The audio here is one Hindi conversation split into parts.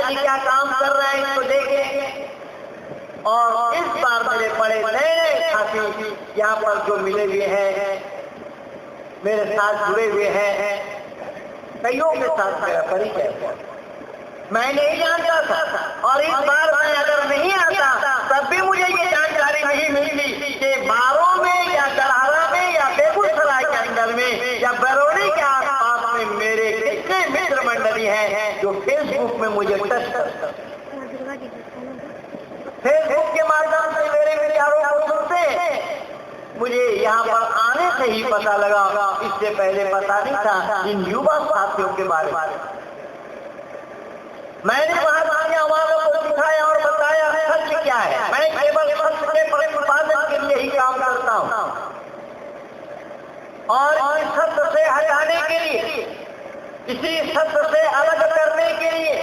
जाने क्या काम कर रहे हैं इसको देखेंगे। और इस बार मेरे बड़े नए साथी यहाँ पर जो मिले हुए हैं, मेरे साथ जुड़े हुए हैं, कईयों के साथ मेरा परिचय मैं नहीं जानता था। और इस बार मैं अगर नहीं आता तब भी मुझे ये जानकारी नहीं मिली कि बारों में या गरारा में या बेगूसराय के अंदर में या बरौनी के आसपास में मेरे कितने मित्र मंडली हैं जो फेसबुक में मुझे टच करते, फेसबुक के माध्यम से मेरे विचारों को सुनते हैं। मुझे यहाँ पर आने से ही पता लगा, इससे पहले पता नहीं था इन युवा साथियों के बारे में। मैंने वहां वालों को सिखाया और बताया सत्य क्या है। मैं केवल सत्य के प्रतिपादन के लिए ही काम करता हूँ और इस सत्य से हटाने के लिए, इसी सत्य से अलग करने के लिए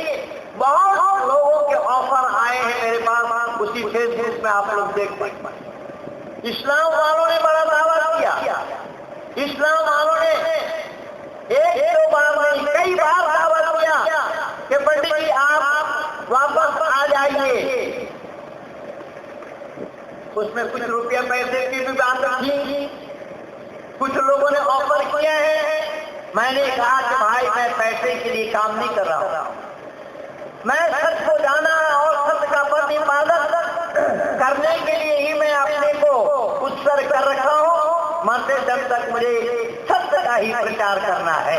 बहुत लोगों के ऑफर आए हैं मेरे पास। उसी फेसबुक में आप लोग देख पाए इस्लाम वालों ने बड़ा दावा किया। इस्लाम वालों ने एक दो बार नहीं कई बार दावा किया कि पंडित जी आप वापस आ जाइए। उसमें कुछ रुपया पैसे की भी बात थी, कुछ लोगों ने ऑफर किया है। मैंने कहा कि भाई मैं पैसे के लिए काम नहीं कर रहा हूं, मैं सत्य को जाना और सत्य का प्रतिपादन करने के लिए ही मैं अपने को उत्सर्ग कर रखा हूं। मरते दम तक मुझे सत्य का ही प्रचार करना है,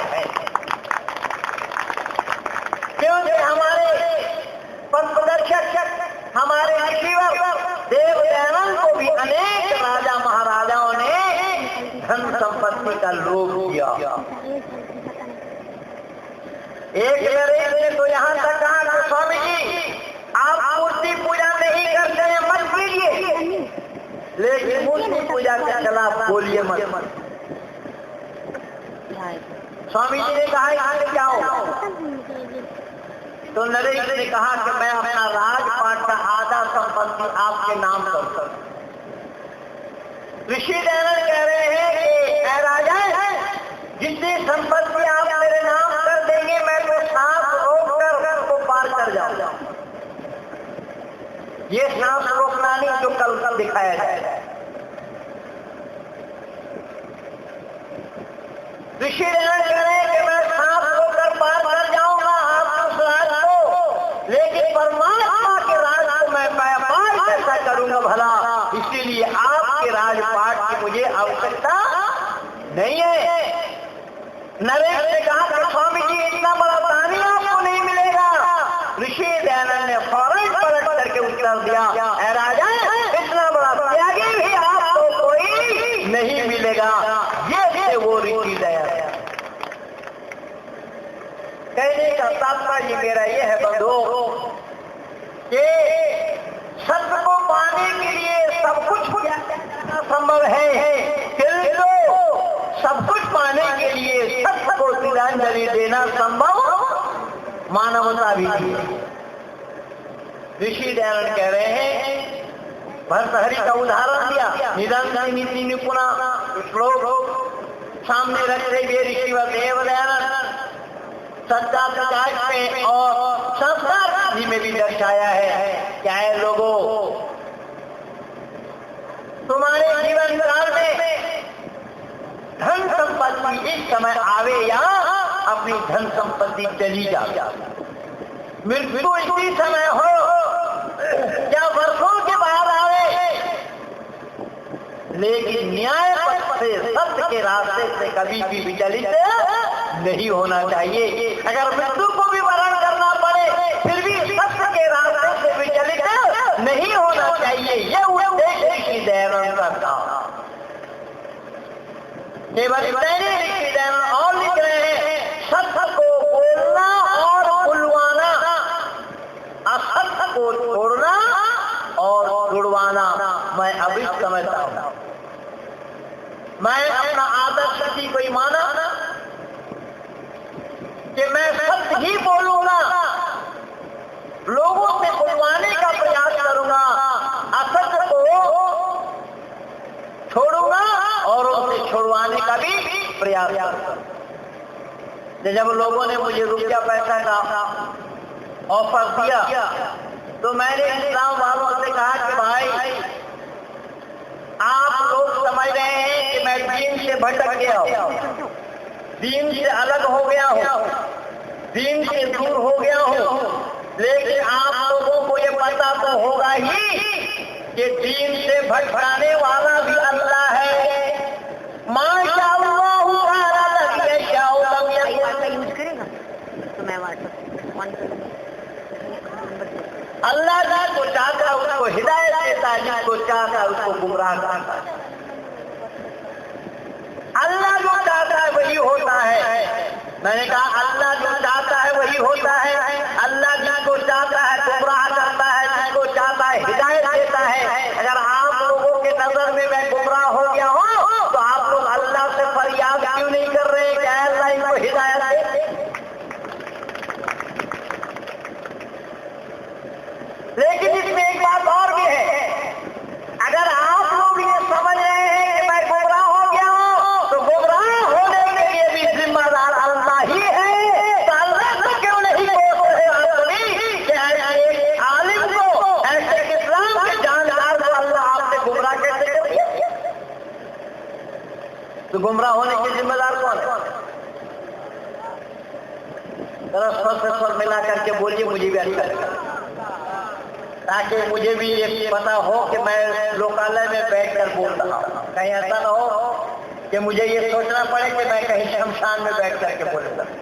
क्योंकि हमारे पथप्रदर्शक हमारे ईश्वर देव दयानंद को भी अनेक राजा महाराजाओं ने धन संपत्ति का लोभ किया। एक ने तो यहाँ तक कहा कि स्वामी जी आप मूर्ति पूजा नहीं करते हैं मत कीजिए, लेकिन मूर्ति पूजा के खिलाफ बोलिए मत। स्वामी जी ने कहा यहाँ से क्या हो, तो नरेश ने कहा कि मैं अपना राजपाट का आधा संपत्ति आपके नाम कर। ऋषि दयानंद कह रहे हैं कि राजा जितनी संपत्ति आप मेरे नाम कर देंगे मैं तो सांस रोक कर उसको पार कर जाऊंगा। ये सांस रोकना नहीं जो कल कल दिखाया जाए। ऋषि दयानंद कह रहे हैं कि मैं सांस रोककर पार कर जाऊंगा आप उस राज को, लेकिन परमात्मा के राज को मैं पार कैसा करूंगा भला। इसीलिए आपके राजपाट की मुझे आवश्यकता नहीं है। नरेश ने कहा कि स्वामी जी इतना बड़ा दानी आपको नहीं मिलेगा। ऋषि दयानंद ने फौरन पलट करके उत्तर दिया, ऐ राजा इतना बड़ा त्यागी भी आपको कोई नहीं मिलेगा। ये थे वो ऋषि दयानंद। कहने का तात्पर्य मेरा ये है बंधुओं कि सत्य को पाने के लिए सब कुछ संभव है, किंतु सब कुछ पाने के लिए सत्य को तिलांजलि देना संभव मानवता भी थी। ऋषि दयानंद कह रहे हैं, भर्तहरि का उदाहरण दिया, निदान नीति निपुणा श्लोक सामने रखते हुए ऋषि व देव दयानंद सत्ता प्रकाश में और संस्कार में भी दर्शाया है। क्या है लोगों, तुम्हारे जीवन काल में धन संपत्ति इस समय आवे या अपनी धन संपत्ति चली जाए, मृत्यु इसी समय हो या वर्षों के बाद आवे, लेकिन न्याय पथ से सत्य के रास्ते से कभी भी विचलित नहीं होना चाहिए। अगर मृत्यु को भी वरण करना पड़े फिर भी सत्य के रास्ते से विचलित नहीं होना चाहिए। ये उद्देश्य की दयानंद का केवल ऋषि दयानंद और लिख रहे हैं, सत्य को बोलना और बुलवाना, असत्य को छोड़ना और छुड़वाना मैं अभी समझता हूं। मैं अपना आदर्श किसी को माना कि मैं सत्य ही बोलूंगा, लोगों से बुलवाने का प्रयास करूंगा, असत्य को छोड़ूंगा और उसे छुड़वाने का भी प्रयास करूंगा। जब लोगों ने मुझे रुपया पैसा का ऑफर दिया तो मैंने इस्लाम वालों से कहा कि भाई आप लोग समझ रहे हैं कि मैं दीन से भटक गया हूँ, दीन से अलग हो गया हूँ, दीन से दूर हो गया हूँ, लेकिन आप लोगों को ये पता तो होगा ही कि दीन से भटकाने वाला भी अल्लाह है। अल्लाह जिसको चाहता है उसको हिदायत देता है, जिसको चाहता है उसको गुमराह करता है। अल्लाह जो चाहता है वही होता है। मैंने कहा अल्लाह जो चाहता है वही होता है। अल्लाह जिसको चाहता है गुमराह करता है, जिसको चाहता है हिदायत देता है। अगर आप लोगों के नजर में मैं गुमराह हो गया हूँ तो आप लोग अल्लाह से फरियाद क्यों नहीं कर रहे कि अल्लाह इनको हिदायत दे? लेकिन इसमें एक बात और भी है, अगर आप लोग ये समझ रहे हैं कि मैं गुमराह हो गया हूँ तो गुमराह होने के लिए भी जिम्मेदार अल्लाह ही है। तो अल्लाह को क्यों नहीं बोल रहे कि एक आलिम को, ऐसे इस्लाम के जानकार को अल्लाह आपने गुमराह कैसे कर दिया? तो गुमराह होने के जिम्मेदार कौन है? जरा स्वर से स्वर मिला करके बोलिए, मुझे भी अच्छा लगेगा, ताकि मुझे भी ये पता हो कि मैं लोकालय में बैठकर बोल रहा हूँ। कहीं ऐसा ना हो कि मुझे ये सोचना पड़े कि मैं कहीं शमशान में बैठ करके बोल रहा हूँ।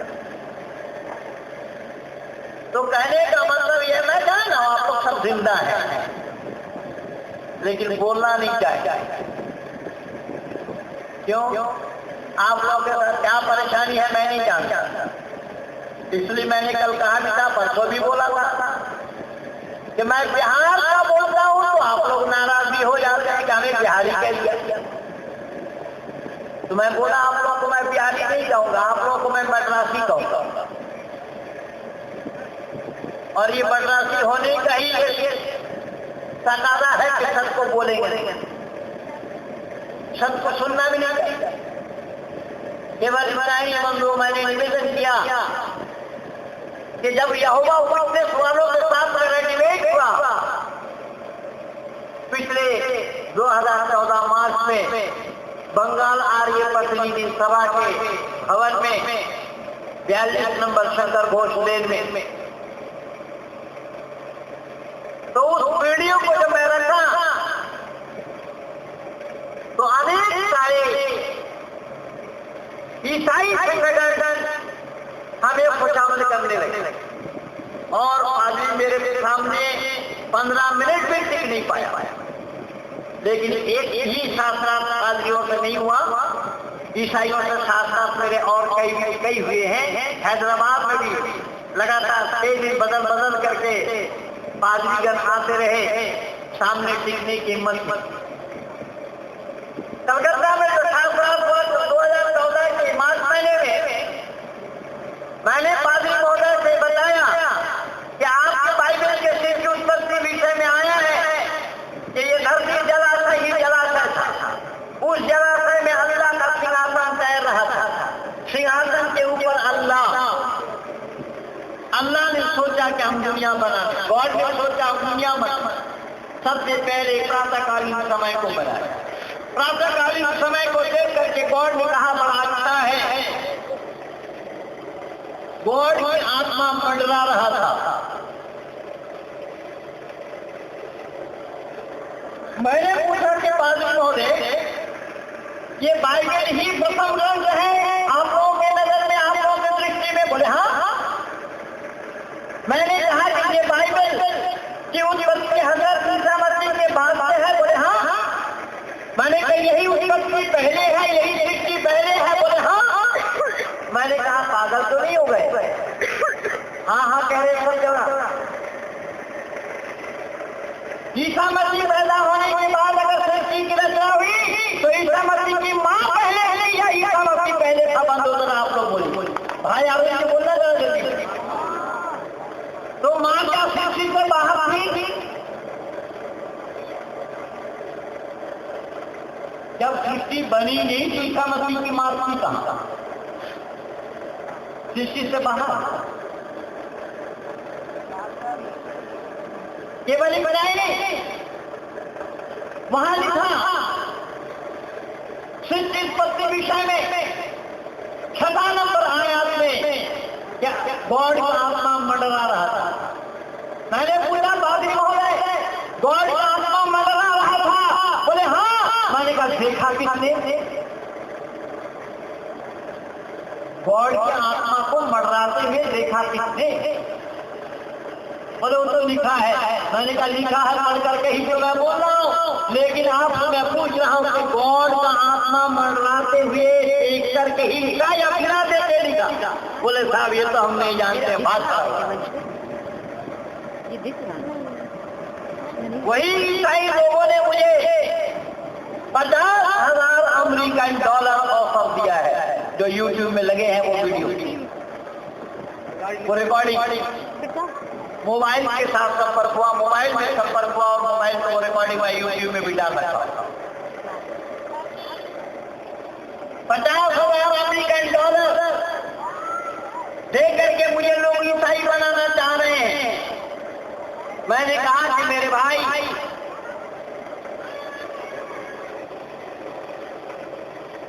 तो कहने का मतलब ये, मैं जाना हूँ आप लोग सब जिंदा है, लेकिन बोलना नहीं चाहिए। क्यों? आप लोगों के साथ क्या परेशानी है मैं नहीं जानता, इसलिए मैंने कल कहा भी था, परसों भी बोला था कि मैं बिहार का बोलता हूं तो आप लोग नाराज भी हो जाते हैं कि हमें बिहारी कह दिया। तो मैं बोला आप लोगों को मैं बिहारी नहीं कहूंगा, आप लोगों को मैं मद्रासी कहूंगा। और ये मद्रासी होने का ही तकाजा है कि सच को बोलेंगे, सच को सुनना भी नहीं चाहिए। केवल इतना ही बंधु मैंने निवेदन किया कि जब यहोवा विटनेस वालों के साथ मेरा डिबेट हुआ पिछले 2014 मार्च में बंगाल आर्य प्रतिनिधि सभा के भवन में 42 नंबर शंकर घोष लेन में, तो उस वीडियो को जब मैं रखा तो अनेक सारे ईसाई संगठन हमें खुशामद करने लगे और आदमी मेरे सामने 15 मिनट भी टिक नहीं पाया। लेकिन एक ही शास्त्रार्थ पादरियों से नहीं हुआ, ईसाइयों से शास्त्रार्थ मेरे और कई हुए हैं। हैदराबाद में भी लगातार तेजी बदल करके पादरीगण आते रहे, सामने टिकने की हिम्मत। कलकत्ता में तो शास्त्रार्थ हुआ 2014 के मार्च महीने में मैंने पादरी महोदय से बताया कि आपके बाइबल के शिष्य उत्पत्ति विषय में आया है कि ये धरती जलाशय ही जलाशय था, उस जलाशय में अल्लाह का सिंहासन तैर रहा था, सिंहासन के ऊपर अल्लाह ने सोचा कि हम दुनिया बनाए, गॉड ने सोचा हम दुनिया बनाए। सबसे पहले प्रातःकालीन समय को बनाया, प्रातःकालीन समय को देख करके गॉड ने कहा बड़ा अच्छा है। गॉड की आत्मा मंडरा रहा था। मैंने पूछा कि पादरी महोदय ये बाइबल ही प्रथम ग्रंथ है आप लोगों के नजर में, आप लोगों की दृष्टि में? बोले हाँ। मैंने कहा कि ये बाइबल की उत्पत्ति हजरत ईसा मसीह के बाद से है? बोले हाँ। मैंने कहा यही उत्पत्ति पहले है, यही सृष्टि पहले है? बोले हाँ। मैंने कहा पागल तो नहीं हो गए? हाँ कह रहे सब जगह। ईसा मसीह पैदा होने के बाद अगर सृष्टि की रचना हुई तो ईसा मसीह की माँ पहले है या ईसा मसीह पहले था? बंदो जरा आप लोग बोलिए भाई, आप ये बोलना जरा जल्दी। तो माँ क्या सृष्टि से बाहर थी? जब सृष्टि बनी नहीं तो ईसा मसीह की माँ थी कहाँ? सृष्टि से बाहर। केवल ही बनाए नहीं, वहां लिखा सृष्टि उत्पत्ति विषय में 6 नंबर आयात में क्या गॉड का आत्मा मंडरा रहा था। मैंने पूछा पादरी महोदय, गॉड का आत्मा मंडरा रहा था? बोले हाँ। मैंने कहा देखा किसने? गॉड की आत्मा को मंडराते हुए देखा किसने? बोले वो तो लिखा है। मैंने कहा लिखा है पढ़ करके ही तो मैं बोल रहा हूँ, लेकिन आपसे मैं पूछ रहा हूँ कि गॉड का आत्मा मंडराते हुए देख करके ही लिखा या बिना देखे लिखा? बोले साहब ये तो हम नहीं जानते, बात वही ईसाई लोगों ने मुझे 50,000 अमेरिकन डॉलर ऑफर दिया है, जो यूट्यूब में लगे हैं वो वीडियो, वो रिकॉर्डिंग मोबाइल के साथ संपर्क हुआ, मोबाइल में संपर्क हुआ और मोबाइल को रिकॉर्डिंग में यूट्यूब में भी डाल रखा। 50,000 अमेरिकन डॉलर दे करके मुझे लोग ईसाई बनाना चाह रहे हैं। मैंने कहा कि मेरे भाई,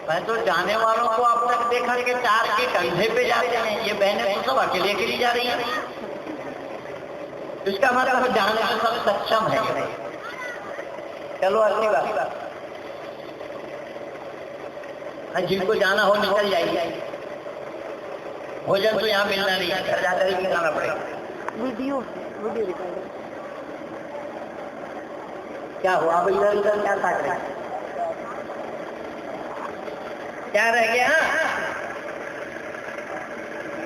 मैं तो जाने वालों को अब तक देखा कि 4 के कंधे पे जाते हैं, ये बहनें तो सब अकेले अकेली जा रही हैं। इसका मतलब जाने में सब सक्षम है। चलो अच्छी बात, जिनको जाना हो निकल जाइए, भोजन तो यहाँ मिलना नहीं है, घर जाकर ही खाना पड़ेगा। वीडियो रिकॉर्डिंग क्या हुआ? अब इधर उधर क्या था, क्या रह गया?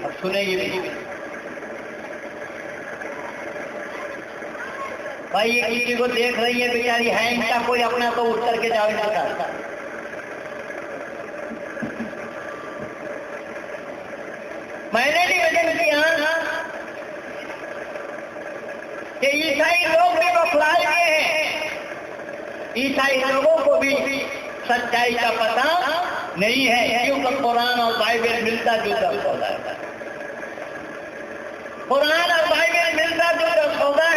अब सुनेगी नहीं भाई, ये किसी को देख रही है बेचारी, है इनका कोई अपना तो उठ करके जाओ इनका। मैंने निवेदन किया कि ईसाई लोग भी बखलाए गए हैं, ईसाई लोगों को भी सच्चाई का पता नहीं है, क्योंकि कुरान और बाइबल मिलता जुलता सौदा है। कुरान और बाइबल मिलता जुलता सौदा है।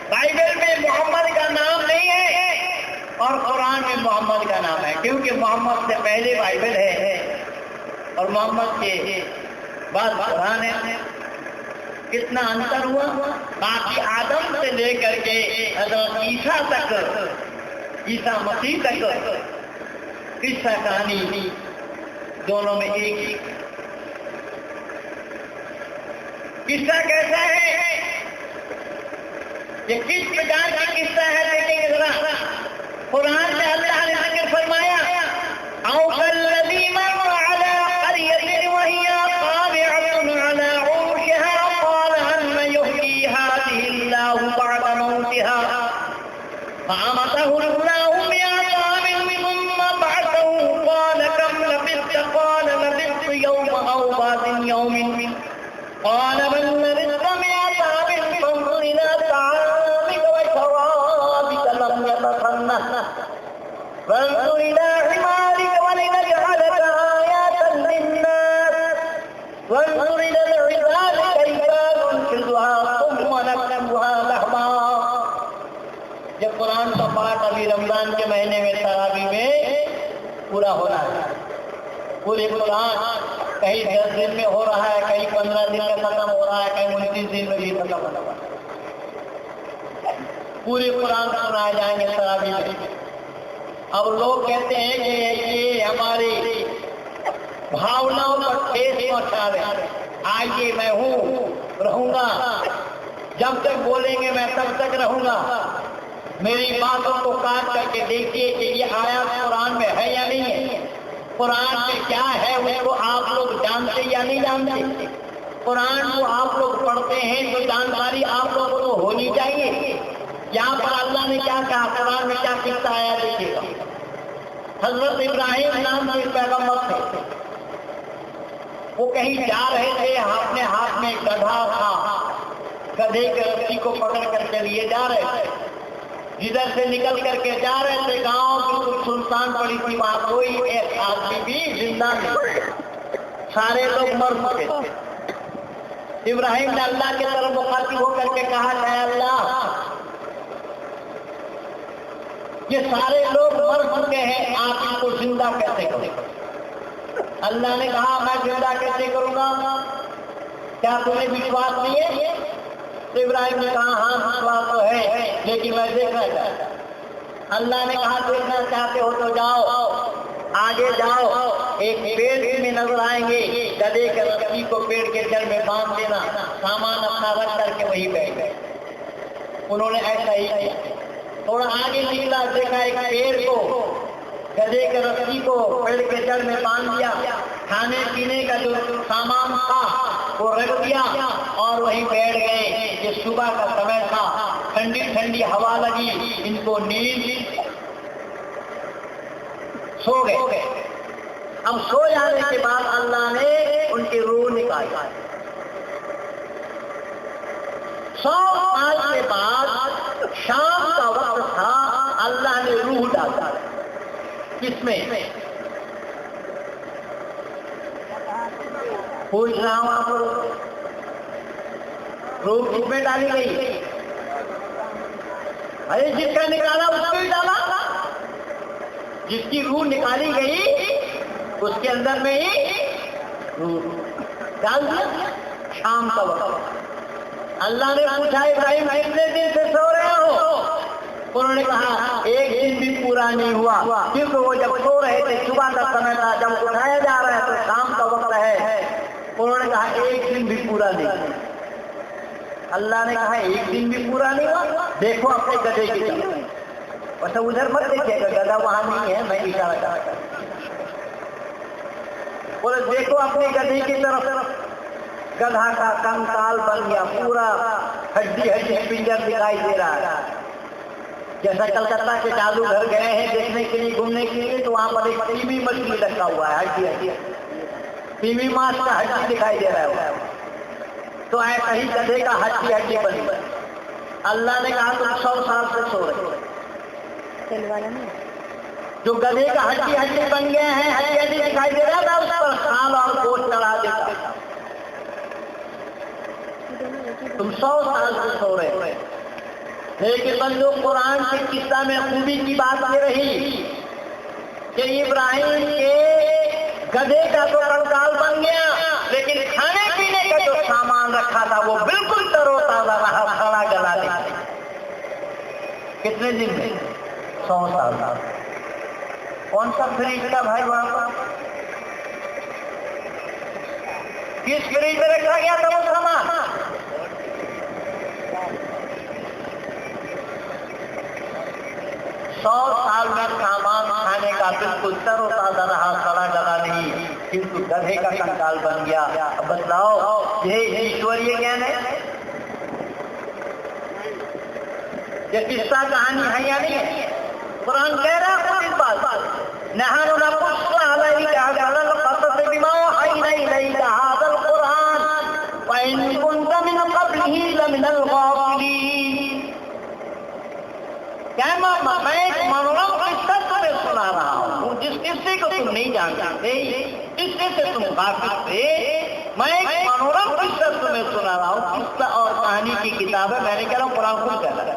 बाइबल में मोहम्मद का नाम नहीं है और कुरान में मोहम्मद का नाम है, क्योंकि मोहम्मद से पहले बाइबल है और मोहम्मद के बाद कुरान है। कितना अंतर हुआ? बाकी आदम से लेकर के हज़रत ईसा तक, ईसा मसीह तक किस्सा कहानी दोनों में एक ही। किस्सा कैसा है, ये किस प्रकार का किस्सा है देखेंगे जरा। कुरान में अल्लाह ने जिक्र फरमाया, जब कुरान का पाठ अभी रमजान के महीने में तरावी में पूरा हो रहा है, पूरे कुरान कहीं 10 दिन में हो रहा है, कहीं 15 दिन में खत्म हो रहा है, कहीं 29 दिन में भी खत्म हो रहा है। पूरे कुरान सुनाए जाएंगे तरावी में। अब लोग कहते हैं कि ये हमारी भावनाओं पर ठेस पहुंचा रहे। आइए, मैं हूँ, रहूंगा, जब तक बोलेंगे मैं तब तक रहूंगा। मेरी बातों को काट करके देखिए कि ये आयत कुरान में है या नहीं है, कुरान में क्या है उसको आप लोग जानते या नहीं जानते। कुरान को आप लोग पढ़ते हैं तो जानकारी आप लोगों को होनी चाहिए। यहाँ पर अल्लाह ने क्या कहा, कुरान में क्या किस्सा आया देखिएगा। हजरत इब्राहिम नाम के पैगंबर थे, वो कहीं जा रहे थे, अपने हाथ में गधा था, गधे के रस्सी को पकड़ करके लिए जा रहे थे। जिधर से निकल करके जा रहे थे, गांव बिल्कुल सुनसान पड़ी थी, वहां कोई एक आदमी भी जिंदा नहीं, सारे लोग मर चुके थे। इब्राहिम ने अल्लाह की तरफ मुखातिब होकर के कहा, अल्लाह ये सारे लोग मर चुके हैं, आप इनको जिंदा कैसे करोगे? अल्लाह ने कहा मैं जिंदा कैसे करूंगा, क्या तुम्हें विश्वास नहीं है? तो इब्राहिम ने कहा हाँ विश्वास तो है, लेकिन मैं देखना चाहता। अल्लाह ने कहा देखना चाहते हो तो जाओ, आगे जाओ, एक पेड़ में नजर आएंगे, गधे के रस्सी को पेड़ के जड़ में बांध देना, सामान अपना रख करके वहीं बैठ गए। उन्होंने ऐसा ही किया। थोड़ा आगे निकला, देखा एक पेड़ को, गधे के रस्सी को पेड़ के जड़ में बांध दिया, खाने पीने का जो सामान था वो रख दिया और वहीं बैठ गए। ये सुबह का समय था, ठंडी ठंडी हवा लगी, इनको नींद, सो गए। अब सो जाने के बाद अल्लाह ने उनकी रूह निकाली। 100 साल के बाद शाम का वक्त था, अल्लाह ने रूह डाला। किसमें? पूछ रहा हूं आप लोग, रूह किसमें डाली गई? अरे जिसका निकाला उसको ही डाला, जिसकी रूह निकाली गई उसके अंदर में ही रूह डाल दिया। शाम का वक्त अल्लाह ने पूछा इब्राहिम कितने दिन से सो रहे हो? उन्होंने कहा एक दिन भी पूरा नहीं हुआ, क्योंकि वो जब सो रहे थे सुबह का समय था, जब उठाया जा रहा है तो शाम का वक्त है। उन्होंने कहा एक दिन भी पूरा नहीं। अल्लाह ने कहा एक दिन भी पूरा नहीं हुआ, देखो अपने गधे की तरफ। वैसे उधर मत देखिएगा, गधा वहां नहीं है, मैं इशारा करता हूं। बोले देखो अपने गधे की तरफ, गधा का कंकाल बन गया, पूरा हड्डी हड्डी पिंजर दिखाई दे रहा है। जैसा कलकत्ता के जादूगर गए हैं देखने के लिए, घूमने के लिए, तो वहां पर एक टीवी मछली रखा हुआ है, हड्डी हड्डी टीवी मांस का हड्डी दिखाई दे रहा है। तो ऐसा ही गधे का हड्डी हड्डी बन गया। अल्लाह ने कहा तुम 100 साल से सो रहे हो, जो गधे का हड्डी हड्डी बन गए हैं, हड्डी हड्डी दिखाई दे रहा था, उस पर खाल और गोश्त चढ़ा देता। तुम 100 साल से सो रहे हो। लेकिन बंदो कुरान के किस्सा में खूबी की बात ये रही कि इब्राहिम के गधे का तो कंकाल बन गया, लेकिन खाने पीने का जो सामान रखा था वो बिल्कुल तरोताजा रहा, खड़ा गला नहीं। कितने दिन में? 100 साल। कौन सा फ्रिज था भाई वहां पर? किस फ्रिज में रखा गया था वो सामान? सौ साल में सामान खाने का बिल्कुल तरोताजा रहा, खड़ा गला नहीं, किंतु गधे का कंकाल बन गया। अब बतलाओ ये ईश्वरीय ज्ञान है? ये किस्सा कहानी है या नहीं है? कुरान कह रहा है इस बात, नहनु नक़ुस्सु अलैका अहसल क़सस बिमा औहयना इलैका हाज़ल क़ुरआन व इन कुन्ता मिन क़ब्लिही लमिनल गाफ़िलीन। क्या मैं एक मनोरम किस्सा तुम्हें सुना रहा हूँ, जिस किस्से को तुम नहीं जानते, किस्से से तुम वाकिफ थे। मैं एक मनोरम किस्सा तुम्हें सुना रहा हूँ। किस्सा और कहानी की किताब है, मैंने कह रहा हूँ कुरान खुद कह रहा है।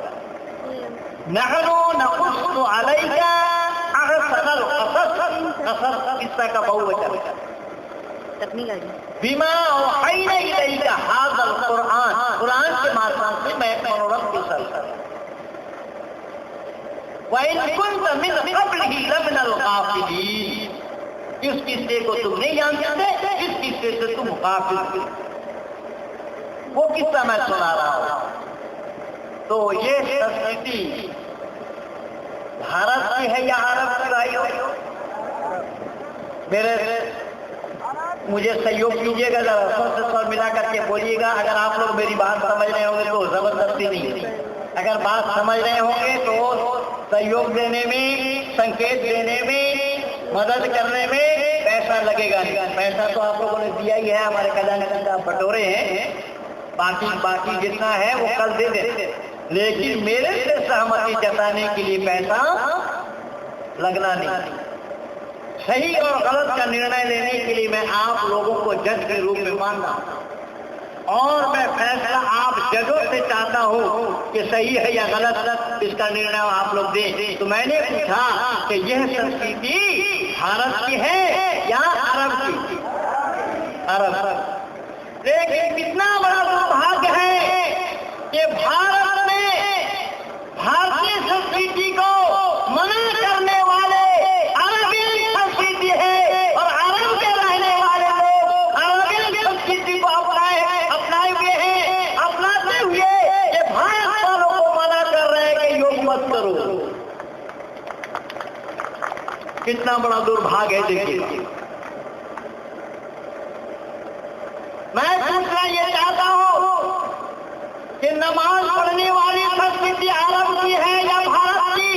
नहनु नक़ुस्सु अलैका अहसनल क़सस, किस्सा का बहुवचन बिमा औहयना इलैका हाज़ल क़ुरआन, कुरान के माध्यम से मैं मनोरम किस्सा वइन कुन्त मिन क़ब्लिही लमिनल गाफ़िलीन, इस किस्से को तुम नहीं जानते, इस किस्से से तुम गाफिल थे। वो किस्सा मैं सुना रहा हूं। तो ये संस्कृति भारत की है या अरब की भाइयों? मेरे मुझे सहयोग कीजिएगा, जरा सर से सर मिला करके बोलिएगा अगर आप लोग मेरी बात समझ रहे होंगे तो। जबरदस्ती नहीं, अगर बात समझ रहे होंगे तो सहयोग देने में, संकेत देने में, मदद करने में पैसा लगेगा नहीं। पैसा तो आप लोगों ने दिया ही है, हमारे खजाना बटोरे हैं, बाकी जितना है वो कल दे दे। लेकिन मेरे से सहमति जताने के लिए पैसा लगना नहीं। सही और गलत का निर्णय लेने के लिए मैं आप लोगों को जज के रूप में मानता हूं, और मैं फैसला आप जजों से चाहता हूं कि सही है या गलत, इसका निर्णय आप लोग दें। तो मैंने पूछा कि यह संस्कृति भारत की है या अरब की? अरब। लेकिन कितना बड़ा दुर्भाग्य है कि भारत में भारतीय संस्कृति को मना करने वाले अरबी संस्कृति है और अरब के रहने वाले लोग अरबी संस्कृति को अपनाए हुए हैं, अपनाते हुए ये भारत वालों को मना कर रहे हैं कि योग मत करो। कितना बड़ा दुर्भाग्य है देखिए। मैं पूछना ये चाहता हूं कि नमाज पढ़ने वाली संस्कृति अरब की है या भारत की?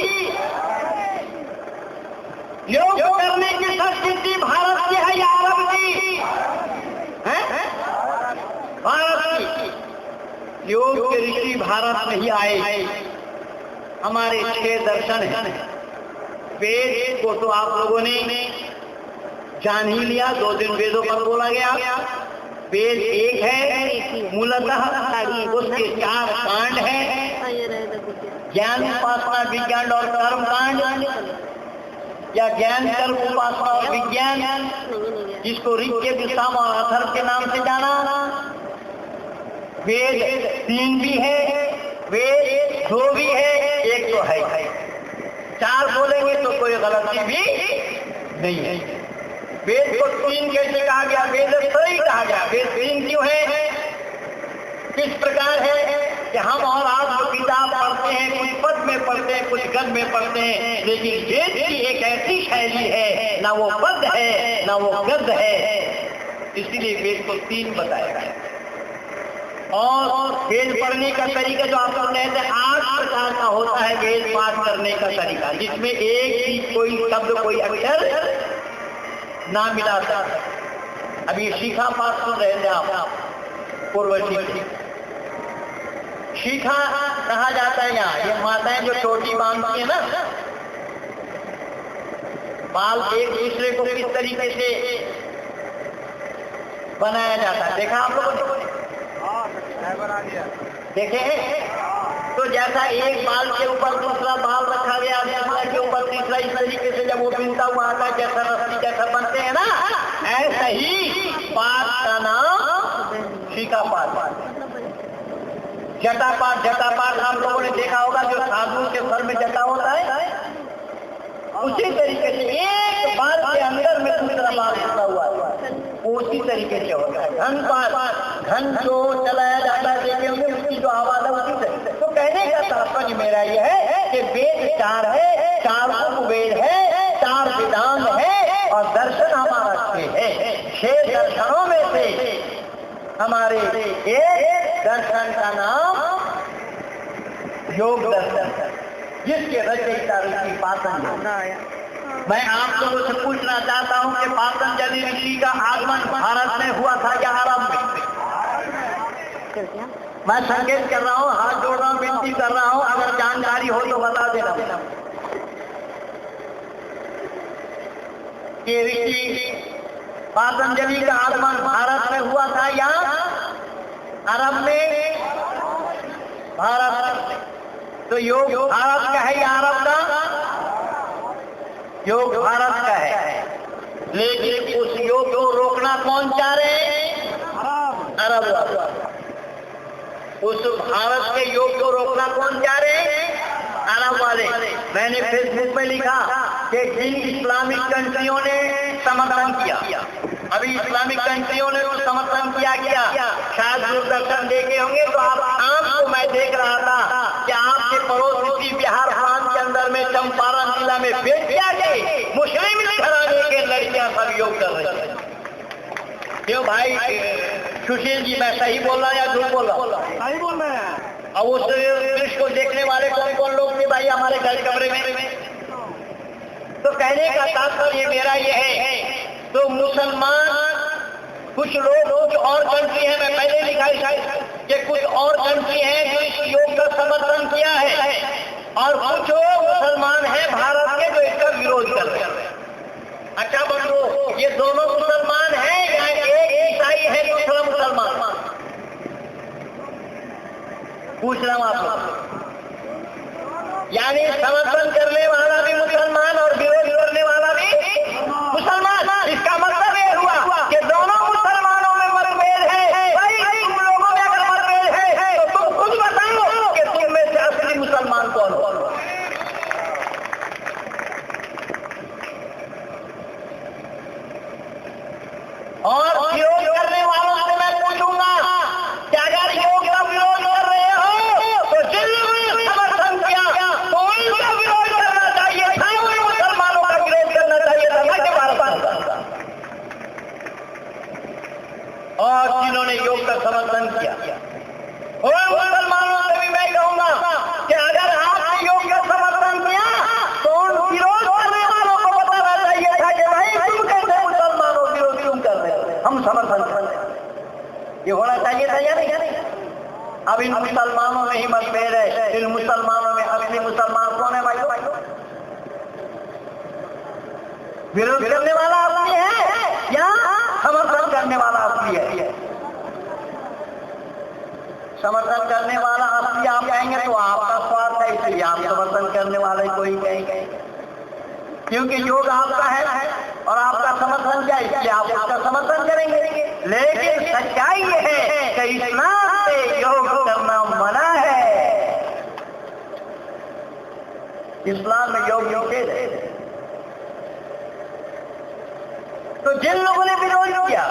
योग करने की संस्कृति भारत की है या अरब की? है भारत की। योग के ऋषि भारत नहीं आए, हमारे 6 दर्शन हैं। वेद को तो आप लोगों ने जान ही लिया, 2 दिन वेदों पर बोला गया। वेद एक है मूलतः, उसके 4 कांड हैं, ज्ञान उपासना विज्ञान और कर्म कांड, या ज्ञान कर्म उपासना और विज्ञान, जिसको ऋग्वेद साम और अथर्व के नाम से जाना। वेद 3 भी है, वेद 2 भी है, 1 तो है। 4 बोलेंगे तो कोई गलती भी नहीं है। वेद को 3 कैसे कहा गया? वेद सही कहा गया। वेद 3 क्यों है? किस प्रकार है कि हम और आप जो किताब पढ़ते हैं, कुछ पद में पढ़ते हैं, कुछ गद में पढ़ते हैं, लेकिन वेद की एक ऐसी शैली है, ना वो पद है ना वो गद है, इसलिए वेद को 3 बताया गया। और वेद पढ़ने का तरीका जो आप लोग कहते हैं 8 प्रकार का होता है वेद पाठ करने का तरीका, जिसमें एक भी कोई शब्द कोई अक्षर ना मिला था। अभी शिखा पाठ सुन रहे थे आप, पूर्व शिखा कहा जाता है। यहाँ ये माताएं जो चोटी बांधती है ना, बाल एक दूसरे को किस तरीके से बनाया जाता है, देखा आप लोगों ने? देखे? तो जैसा एक बाल के ऊपर दूसरा बाल रखा गया, दूसरा के ऊपर तीसरा, इस तरीके से जब वो बिनता हुआ आता है, जैसा रस्सी जैसा बनते हैं ना, ऐसा ही पाठ का नाम शिखा पाठ। जटा पाठ, जटा पाठ आप लोगों ने देखा होगा, जो साधु के सर में जटा होता है, उसी तरीके से एक बाल के अंदर में दूसरा बाल जुड़ा हुआ है, उसी तरीके से होता है। घन पाठ, घन जो चलाया जाता है, देखे होंगे उसकी जो आवाज है उसी तरीके। तो कहने का तात्पर्य मेरा यह है कि वेद 4 है, 4 उपवेद है, 4 वेदांत है और दर्शन हमारा 6 है। 6 दर्शनों में से हमारे एक दर्शन का नाम योग दर्शन है, जिसके रचयिता ऋषि पातंजलि। मैं आप लोगों से पूछना चाहता हूं कि पातंजलि ऋषि का आगमन भारत में हुआ था या अरब में? मैं संकेत कर रहा हूं, हाथ जोड़ रहा हूं, विनती कर रहा हूं, अगर जानकारी हो तो बता देना। कि ऋषि पातंजलि का आगमन भारत में हुआ था या अरब में? भारत में। तो योग भारत का है या अरब का? योग भारत का है, लेकिन उस योग को रोकना कौन चाह रहे हैं? अरब वाले। उस भारत के योग को रोकना कौन चाह रहे हैं? अरब वाले। मैंने फेसबुक में लिखा कि जिन इस्लामिक कंट्रियों ने समर्थन किया, अभी इस्लामिक कंट्रियों ने तो समर्थन किया, शायद दूरदर्शन देखे होंगे, तो आप को मैं देख रहा था कि आपके पड़ोसी बिहार प्रांत के अंदर में चंपारण जिला में बेटिया के मुस्लिम घराने के लड़कियां सब योग कर रही है। क्यों भाई सुशील जी, मैं सही बोल रहा या झूठ बोल रहा? सही बोल रहे हैं। अब उस दृश्य को देखने वाले कौन कौन लोग थे भाई हमारे घर कमरे में? तो कहने का तात्पर्य मेरा ये है, तो मुसलमान कुछ लोग कुछ और कंट्री है, मैं पहले लिखा कि कुछ और कंट्री है जो इस योग का समर्थन किया है, और कुछ मुसलमान है भारत के जो इसका विरोध कर रहे हैं। अच्छा बंधु, ये दोनों मुसलमान हैं या एक ईसाई है दूसरा मुसलमान? पूछ रहा हूं आप लोग। यानी समर्थन करने वाला भी मुसलमान और विरोध करने वाला भी मुसलमान। इसका मतलब ये हुआ कि दोनों मुसलमानों में मतभेद है। भाई तुम लोगों में अगर मतभेद है तो तुम खुद बताओ कि तुम में से असली मुसलमान कौन हो। और विरोध करने वालों से मैं पूछूंगा कि अगर योग का विरोध कर रहे हो तो जिन्होंने समर्थन किया तो उनका विरोध करना चाहिए था, उन मुसलमानों का विरोध करना चाहिए था ना कि भारत। और जिन्होंने योग का समर्थन किया उन मुसलमानों से भी मैं कहूंगा कि अगर आपने योग का समर्थन किया तो उन विरोध करने वालों को बताना चाहिए था कि भाई तुम कैसे मुसलमान हो, विरोध क्यों कर रहे हो, हम समर्थन कर रहे हैं। ये होना चाहिए था या नहीं? अब इन मुसलमानों में ही मतभेद है। इन मुसलमानों में असली मुसलमान कौन है भाई? विरोध करने वाला असली है या समर्थन करने वाला असली है? समर्थन करने वाला असली आप कहेंगे तो आपका स्वार्थ है, इसलिए आप समर्थन करने वाले कोई कहेंगे, क्योंकि योग आपका है और आपका समर्थन क्या है, इसलिए आप उसका समर्थन करेंगे। लेकिन सच्चाई ये है कि इस्लाम से योग करना मना है। इस्लाम में योग निषेध है। तो जिन लोगों ने विरोध किया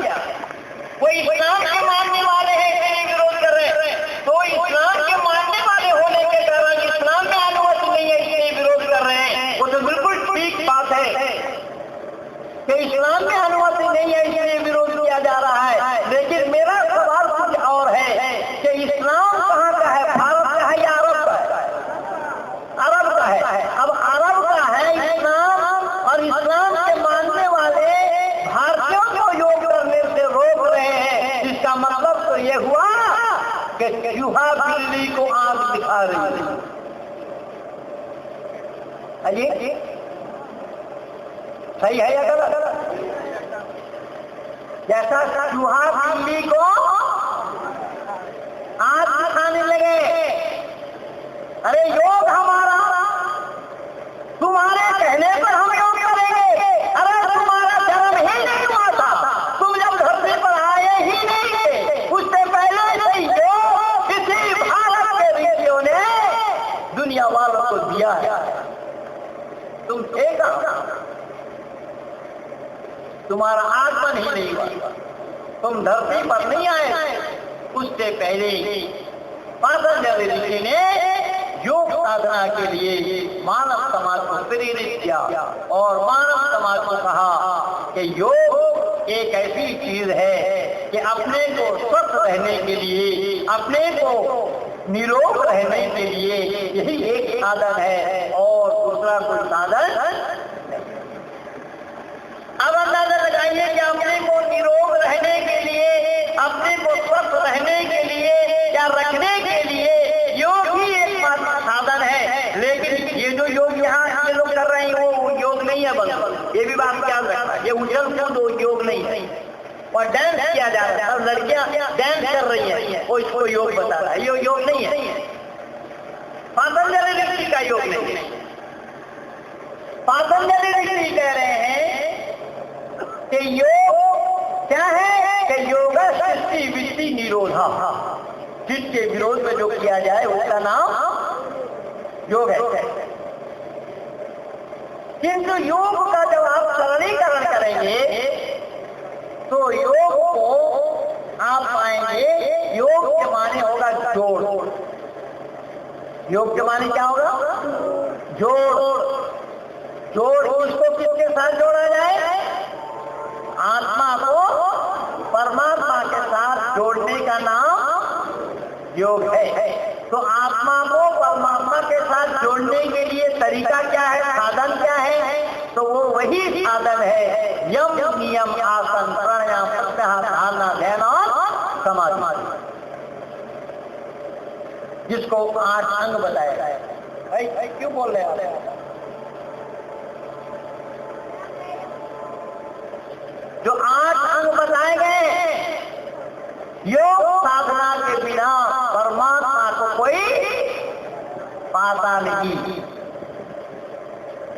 वो इस्लाम के मानने वाले हैं, इसलिए विरोध कर रहे हैं। तो इस्लाम के मानने वाले होने के कारण इस्लाम में अनुमति नहीं है इसलिए विरोध कर रहे हैं। वो तो बिल्कुल ठीक बात है कि इस्लाम में अनुमति नहीं है इसलिए विरोध किया जा रहा है। लेकिन मेरा सवाल कुछ और है कि इस्लाम कहाँ का है, भारत का है या अरब का है? अरब का है। अब अरब का है इस्लाम और इस्लाम के मानने वाले भारतीयों को योग करने से रोक रहे हैं। इसका मतलब तो ये हुआ कि चूहा बिल्ली को आंख दिखा रही है। सही है या गलत? जैसा चूहा बिल्ली को आंख दिखाने लगे, अरे योग हमारा, तुम्हारे कहने पर हम योग करेंगे। अरे तुम्हारा जन्म ही नहीं हुआ था, तुम जब धरती पर आए ही नहीं थे, उससे पहले से योग किसी भारत के ऋषियों ने दुनिया वालों को दिया है। तुम थे कहां? तुम्हारा आगमन ही नहीं हुआ, तुम धरती पर नहीं आए। उससे पहले पतंजलि ऋषि ने योग साधना के लिए मानव समाज को प्रेरित किया और मानव समाज को कहा कि योग एक ऐसी चीज है कि अपने को स्वस्थ रहने के लिए, अपने को निरोग रहने के लिए यही एक साधन है और दूसरा कोई साधन। अब अंदाजा लगाइए कि अपने को निरोग रहने के लिए, अपने को स्वस्थ रहने के लिए या रखने के लिए योग ही एकमात्र साधन है। लेकिन ये जो योग यहाँ के लोग कर रहे हैं वो योग नहीं है। बस ये भी बात याद रखना, ये उछल कूद योग नहीं है। और डांस किया जा रहा है, अब लड़कियां डांस कर रही हैं, वो इसको योग बता रहा है, ये योग नहीं है। पतंजलि ऋषि का योग नहीं है। पतंजलि ऋषि कह रहे हैं कि योग क्या है कि योग सृष्टि वृत्ति निरोधा, जिसके विरोध में जो किया जाए उसका नाम योग है। किंतु योग का जब आप सरलीकरण करेंगे तो योग को आप पाएंगे, योग के माने होगा जोड़। योग के माने क्या होगा? जोड़। जोड़ इसको किसके साथ जोड़ा जाए? आत्मा को परमात्मा के साथ जोड़ने का नाम योग है। तो आत्मा को परमात्मा के साथ जोड़ने के लिए तरीका क्या है, साधन क्या है? तो वो वही साधन है यम नियम आसन प्राणायाम प्रत्याहार धारणा ध्यान और समाधि, जिसको 8 अंग बताया गया है। भाई क्यों बोल रहे हैं? जो 8 अंग बताए गए योग साधना के बिना परमात्मा को कोई पाता नहीं।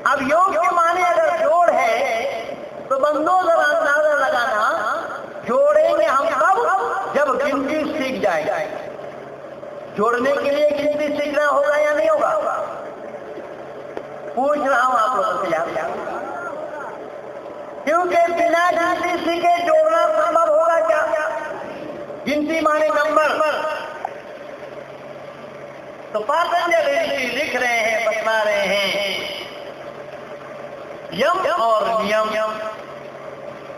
अब योग के माने अगर जोड़ है तो बंदो जरा अंदाजा लगाना, जोड़ेंगे हम कब? जब गिनती सीख जाएगा। जोड़ने के लिए गिनती सीखना होगा या नहीं होगा? पूछ रहा हूं आप लोगों से याद, क्योंकि बिना गिनती सीखे जोड़ना संभव होगा क्या? गिनती माने नंबर। तो पातंजलि ऋषि लिख रहे हैं, बतला रहे हैं, यम और नियम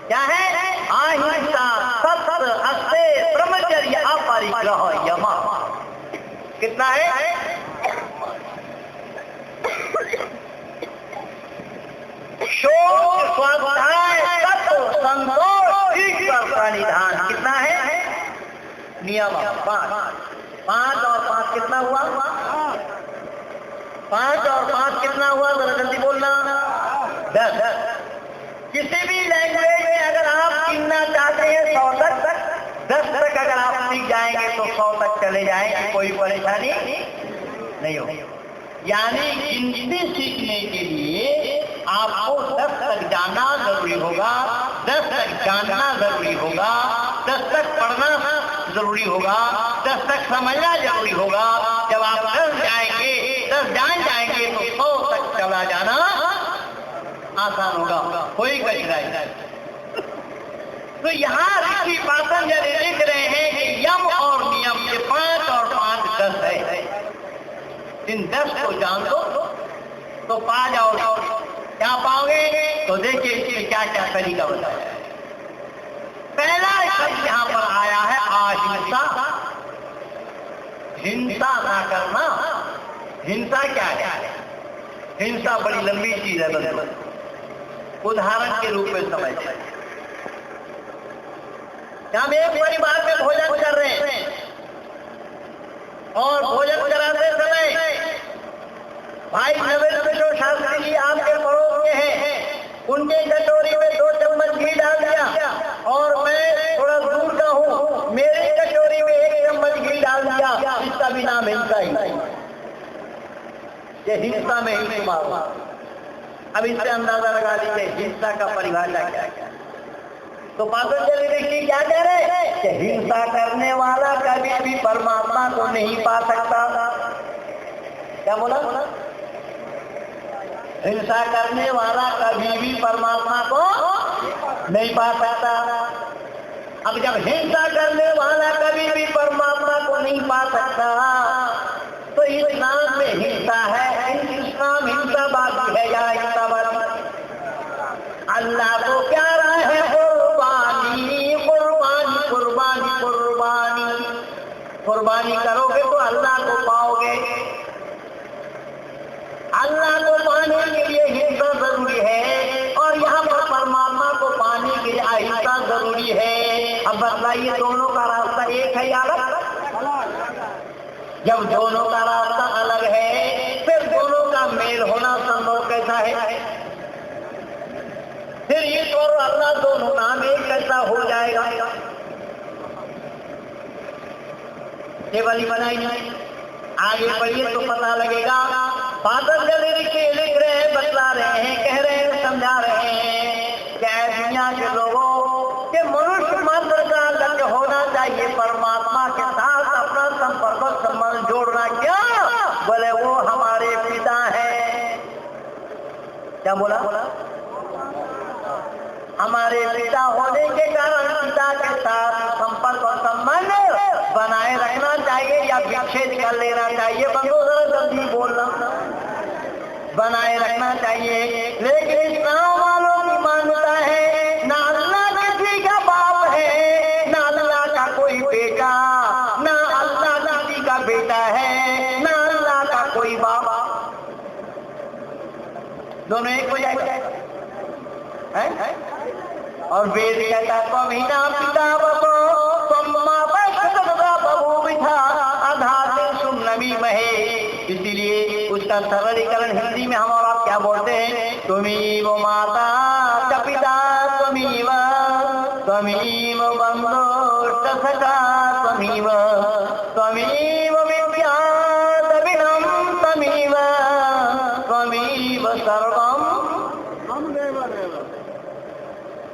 क्या है? अहिंसा, सत्य, अस्ते, ब्रह्मचर्य, अपरिग्रह, यम। कितना है? शोक, स्वाध्याय, तत्व, संतोष, ईश्वर का निधान। कितना है? नियम 5। 5 और 5 कितना हुआ? 5 और 5 कितना हुआ? जरा जल्दी बोलना। 10। किसी भी लैंग्वेज में अगर आप गिनना चाहते हैं 100 तक, 10 तक अगर आप सीख जाएंगे तो 100 तक चले जाएंगे, कोई परेशानी नहीं होगी। यानी गिनती सीखने के लिए आपको 10 तक जाना जरूरी होगा, 10 तक जानना जरूरी होगा, 10 तक पढ़ना जरूरी होगा, 10 तक समझना जरूरी होगा। जब आप 10 जाएंगे, 10 जान जाएंगे तो 100 तक चला जाना आसान होगा, कोई कठिनाई नहीं। तो यहाँ ऋषि पातंजलि लिख रहे हैं कि यम और नियम के 5 और 5 10 है। इन 10 को जान दो तो पा जाओगे। क्या पाओगे? तो देखिए इसके क्या क्या तरीका बताया। पहला शब्द यहाँ पर आया है अहिंसा। हिंसा ना करना। हिंसा क्या है? हिंसा बड़ी लंबी चीज है। उदाहरण के रूप में समझते हैं, हम एक परिवार में भोजन कर रहे हैं और भोजन कराते समय भाई नवेंद्र किशोर शास्त्री जी आपके पड़ोस के हैं, उनके कटोरी में 2 चम्मच घी डाल दिया और मैं थोड़ा दूर का हूँ, मेरी कटोरी में 1 चम्मच घी डाल दिया। इसका भी नाम हिंसा ही। ये हिंसा में ही शुमार हुआ। अब इससे अंदाजा लगा लीजिए हिंसा का परिभाषा क्या है। तो पातंजलि ऋषि क्या कह रहे हैं कि हिंसा करने वाला कभी भी परमात्मा को नहीं पा सकता। क्या बोला? हिंसा करने वाला कभी भी परमात्मा को नहीं पा सकता। अब जब हिंसा करने वाला कभी भी परमात्मा को नहीं पा सकता तो इस नाम में हिंसा है। इस नाम हिंसा बाकी है या हिंसा बाकी? अल्लाह को प्यारा है कुर्बानी, कुर्बानी, कुर्बानी, कुर्बानी। कुर्बानी करोगे तो अल्लाह को पाओगे। अल्लाह को पाने के लिए हिंसा जरूरी है और यहाँ पर परमात्मा को पाने के लिए अहिंसा जरूरी है। अब बताइए दोनों का रास्ता एक है या अलग? जब दोनों का रास्ता अलग है फिर दोनों का मेल होना संभव कैसा है? फिर ईश्वर और अल्लाह दोनों नाम एक कैसा हो जाएगा? केवल बनाई नहीं। आगे बढ़िए तो पता लगेगा। पातंजलि ऋषि लिख रहे हैं, बतला रहे हैं, कह रहे हैं, समझा रहे हैं कि दुनिया के लोगों के मनुष्य मात्र का लक्ष्य होना चाहिए परमात्मा के साथ अपना संपर्क संबंध जोड़ना। क्या बोले? वो हमारे पिता हैं। क्या बोला? हमारे पिता होने के कारण पिता के साथ संपर्क और संबंध बनाए रखना चाहिए या विच्छेद कर लेना चाहिए? बंदो जरा जल्दी बोलना। बनाए रखना चाहिए। लेकिन इस्लाम वालों की मान्यता है ना अल्लाह किसी का बाप है, ना अल्लाह का कोई बेटा, ना अल्लाह किसी का बेटा है, ना अल्लाह का कोई बाप। दोनों एक हो जाएगा। और वेद कहता त्वमीना पिता बपो त्वम्मा पश्चिदा बभू बिठा आधाते सुम्नवी महे। इसीलिए उसका सरलीकरण हिंदी में हम और आप क्या बोलते हैं? तुमीव माता च पिता त्वमीव त्वमीव बंधुश्च सखा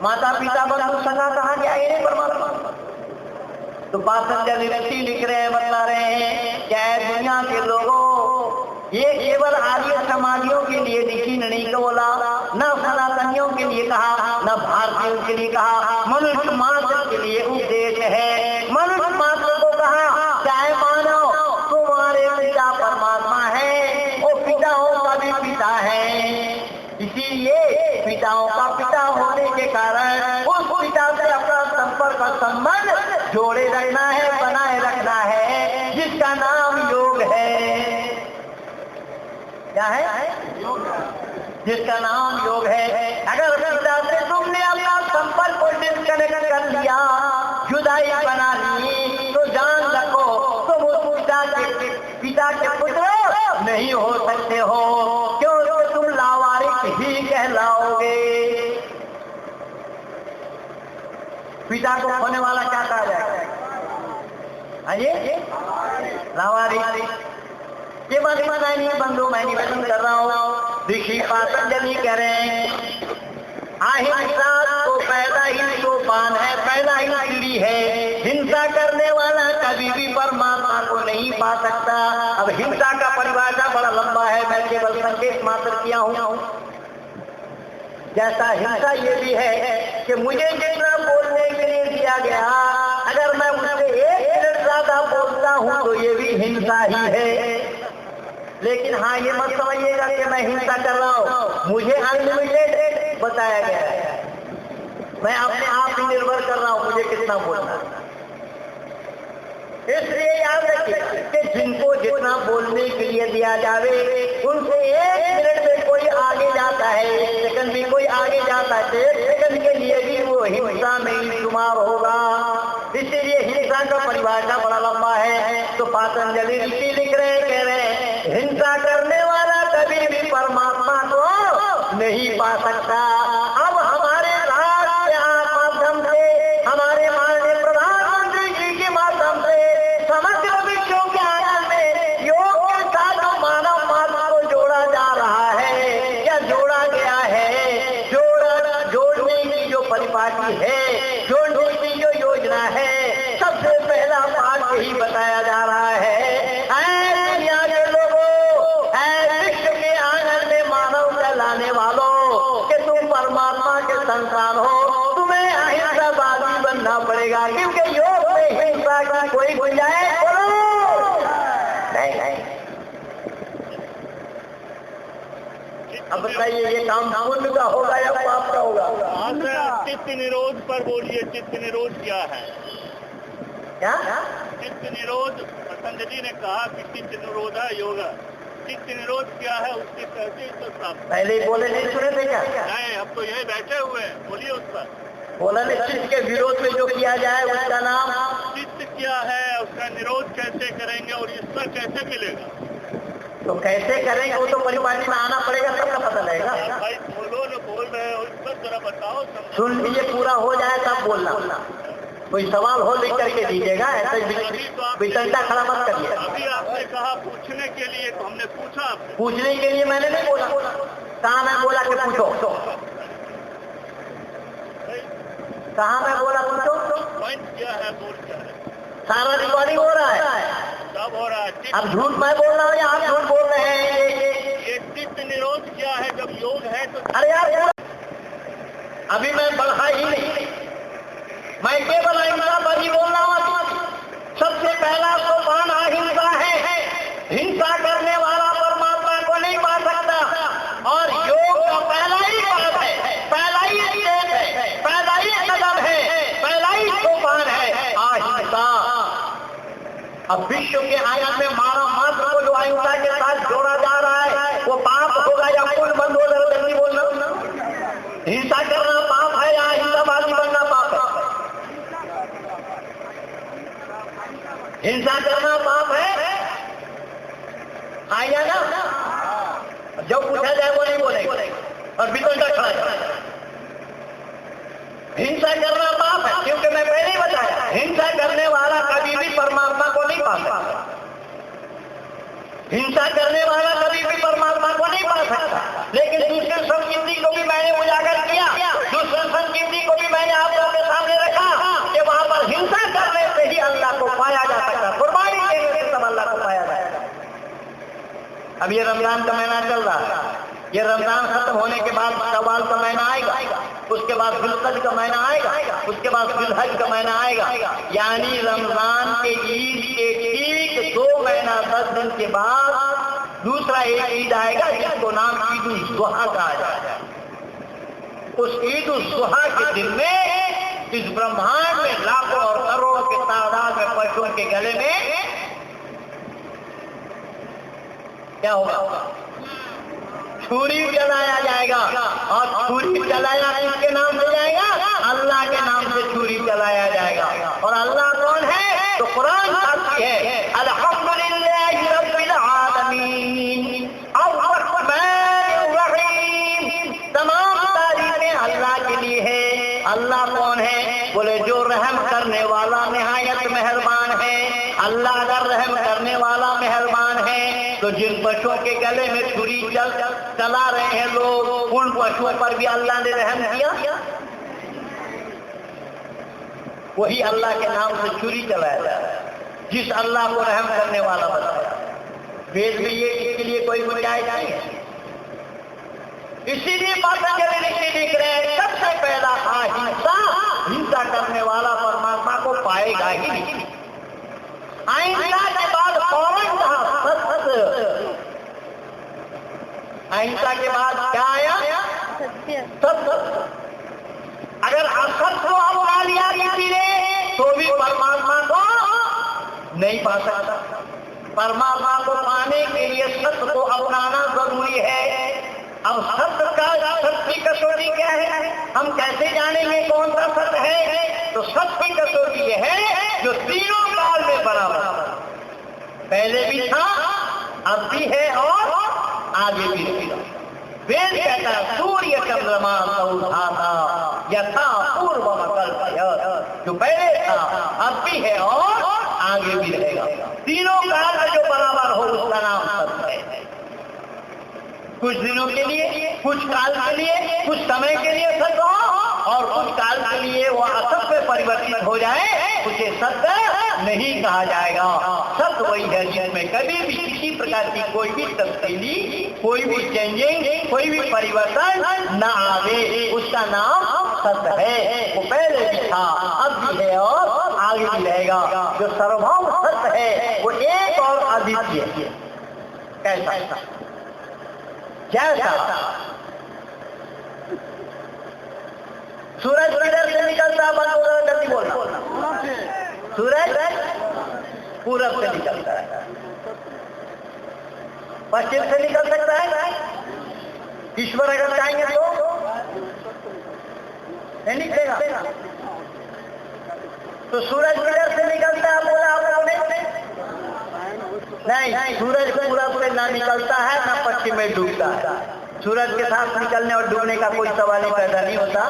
माता पिता बंधु सखा कहाँ गया ये परमात्मा। तो पातंजलि ऋषि लिख रहे हैं, बता रहे हैं क्या है दुनिया के लोगों, ये केवल आर्य समाजियों के लिए ऋषि ने नहीं बोला, न सनातनियों के लिए कहा, न भारतीयों के लिए कहा, मनुष्य मात्र के लिए उपदेश है। मनुष्य मात्र को कहा चाहे मानो तुम्हारे पिता परमात्मा है, वो पिताओं का भी पिता है, इसीलिए पिताओं का पिता होने के कारण उस पिता से अपना संपर्क और संबंध जोड़े रखना है, बनाए रखना है, जिसका नाम योग है। क्या है? जिसका नाम योग है। अगर पिता से तुमने अपना संपर्क को डिस्कनेक्ट कर लिया, जुदाई बना ली, तो जान रखो तुम उस पिता के पुत्र नहीं हो सकते हो, क्योंकि तुम लावारिस ही कहलाओगे। पिता को होने वाला क्या कहा जाएगा? ये लावारिस। ये महिमा नहीं बंधु, मैं निवेदन कर रहा हूँ, ऋषि पातंजलि कह रहे हैं अहिंसा तो पैदा ही सोपान है, पैदा ही सीढ़ी है। हिंसा करने वाला कभी भी परमात्मा को नहीं पा सकता। अब हिंसा का परिभाषा बड़ा लंबा है, मैं केवल संकेत मात्र किया हूँ। जैसा हिंसा ये भी है कि मुझे जितना बोलने के लिए दिया गया, अगर मैं मुझसे 1 मिनट ज्यादा बोलता हूँ तो ये भी हिंसा ही है। लेकिन हाँ ये मत समझिएगा कि मैं हिंसा कर रहा हूँ, मुझे अनलिमिटेड बताया गया है, मैं अपने आप ही निर्भर कर रहा हूँ मुझे कितना बोलना है। इसलिए याद रखिए कि जिनको जितना बोलने के लिए दिया जावे, उनसे 1 मिनट में कोई आगे जाता है, 1 सेकंड भी कोई आगे जाता है, तो 1 सेकंड के लिए भी वो हिंसा में ही शुमार होगा। इसीलिए हिंसा का परिभाषा बड़ा लंबा है। तो पातंजलि ऋषि लिख रहे हैं, कह रहे हैं हिंसा करने वाला कभी भी परमात्मा को नहीं पा सकता। अब हमारे राष्ट्र के माध्यम से, हमारे माननीय प्रधानमंत्री जी के माध्यम से समग्र विश्व के आनंद में योग के साथ मानव मात्र को जोड़ा जा रहा है या जोड़ा गया है। जोड़ने की जो परिपाटी है, जोड़ने की जो योजना है, सबसे पहला पाठ यही बताया जा रहा है, दुनिया के लोगों, विश्व के आंगन में मानव का लाने वालों, कि तुम परमात्मा के संतान हो, तुम्हें अहिंसावादी बनना पड़ेगा, क्योंकि योग में हिंसा की कोई गुंजाइश नहीं। अब बताइए ये काम पुण्य का होगा या पाप का होगा? चित्त निरोध पर बोलिए, चित्त निरोध क्या है? क्या? चित्त निरोध, पतंजलि ने कहा कि चित्त निरोध है योग। चित्त निरोध क्या है उसकी कहते तो साफ। पहले ही बोले नहीं सुने थे क्या? नहीं, अब तो यही बैठे हुए हैं, बोलिए उस पर। बोला नहीं, चित्त के विरोध में जो किया जाए उसका नाम चित्त क्या है, उसका निरोध कैसे करेंगे और ईश्वर कैसे मिलेगा? तो कैसे करेंगे वो तो परिपाटी में आना पड़ेगा, तब का पता लगेगा। भाई बोलो न, बोल रहे हो, इस पर जरा बताओ। सुन लीजिए, पूरा हो जाए तब बोलना। कोई सवाल हो लिख करके दीजिएगा, ऐसा बिटंटा खड़ा मत करिए। अभी आपने कहा पूछने के लिए, तो हमने पूछा। पूछने के लिए मैंने नहीं बोला, कहाँ मैं बोला कि पूछो? कहाँ मैं बोला पूछो? पॉइंट क्या है, बोल क्या है? सारा रिकॉर्डिंग हो रहा है, सब हो रहा है। अब झूठ मैं बोल रहा हूँ या आप झूठ बोल रहे हैं? ये चित्त निरोध क्या है जब योग है तो? अरे यार अभी मैं बढ़ा ही नहीं, मैं केवल अहिंसा पर ही बोल रहा हूँ। सबसे पहला सोपान अहिंसा है। हिंसा करने वाला परमात्मा को नहीं पा सकता, और योग का पहला ही पाठ है, पहला ही स्टेप है, पहला ही कदम है, पहला ही सोपान है अहिंसा। अब विश्व के आंगन में मानव मात्र को जो अहिंसा के साथ जोड़ा जा रहा है, वो पाप होगा या पुण्य? बंद हो जल्दी बोलना। हिंसा करना पाप है या अहिंसावादी बनना पाप है? हिंसा करना पाप है, आया ना? जब पूछा जाए वो नहीं बोलेगा और बितंटा खड़ा है। हिंसा करना पाप है, क्योंकि मैं पहले ही बताया, हिंसा करने वाला कभी भी परमात्मा को नहीं पा सकता। हिंसा करने वाला कभी भी परमात्मा को नहीं पा सकता। लेकिन दूसरे संस्कृति को भी मैंने उजागर किया, दूसरे संस्कृति को भी मैंने आप सबके सामने रखा कि वहां पर हिंसा करने से ही अल्लाह को पाया जा सकता, कुर्बानी देने से सब अल्लाह को पाया जाएगा। अब ये रमजान का महीना चल रहा है, ये रमजान खत्म होने के बाद शव्वाल का महीना आएगा, उसके बाद जुल्हज का महीना आएगा, उसके बाद जुल्हज का महीना आएगा, यानी रमजान के ईद के ठीक 2 महीना 10 दिन के बाद दूसरा एक ईद आएगा जिसको नाम ईद उल जुहा कहा जाएगा। उस ईद उल जुहा के दिन में इस ब्रह्मांड में लाखों और करोड़ों के तादाद में पशुओं के गले में क्या होगा? छुरी चलाया जाएगा, और छुरी चलाया किसके नाम से जाएगा? अल्लाह के नाम से छुरी चलाया जाएगा। और अल्लाह कौन है? तो कुरान साक्षी है, अल्हम्दुलिल्लाहि रब्बिल आलमीन अर्रहमानिर रहीम। तमाम तारीफें अल्लाह के लिए है। अल्लाह कौन है? बोले जो रहम करने वाला निहायत मेहरबान है। अल्लाह अगर रहम करने वाला मेहरबान है तो जिन पशुओं के गले में छुरी चला रहे हैं लोग, उन पशुओं पर भी अल्लाह ने रहम किया। वही अल्लाह के नाम से छुरी चलाया जा रहा है, जिस अल्लाह को रहम करने वाला बताया। वेद में ये इसके लिए कोई गुंजाइश नहीं है। इसीलिए पतंजलि ऋषि लिख रहे हैं, सबसे पहला अहिंसा, हिंसा करने वाला परमात्मा को पाएगा ही नहीं। अहिंसा के बाद फौरन कहा सत्य। अहिंसा के बाद क्या आया? सत्य। अगर असत्य को अपना लिया किसी ने तो भी परमात्मा को नहीं पा सकता। परमात्मा को पाने के लिए सत्य को अपनाना जरूरी है। अब सत्य की कसौटी क्या है? हम कैसे जानेंगे कौन सा सत्य है? तो सत्य की कसौटी यह है जो तीनों काल में बराबर, पहले भी था, अब भी है और आगे भी रहेगा। वेद कहता है सूर्य चंद्रमा सौधाता यथा पूर्व कल्पयत्, जो पहले था अब भी है और आगे भी रहेगा। तीनों काल में जो बराबर हो उसका नाम सत्य है। कुछ दिनों के लिए, कुछ काल के लिए, कुछ समय के लिए सत्य हो, और कुछ काल के लिए वो असत्य में परिवर्तित हो जाए, उसे सत्य नहीं कहा जाएगा। सत्य वही है जिसमें कभी भी किसी प्रकार की कोई भी तब्दीली, कोई भी चेंजिंग, कोई भी परिवर्तन न आवे, उसका नाम सत्य है। वो पहले भी था, अब भी है और आगे भी रहेगा। जो सर्वभौम सत्य है वो एक और अद्वितीय है। कैसा? जैसा सूरज किधर से निकलता है? जल्दी बोलना। सूरज पूरब से निकलता है, पश्चिम से निकल सकता है। ईश्वर अगर चाहेंगे तो नहीं निकलेगा। तो सूरज किधर से निकलता है? बोला आपने नहीं, सूरज पूरब से ना निकलता है ना पश्चिम में डूबता है। सूरज के साथ निकलने और डूबने का कोई सवाल ही पैदा नहीं होता।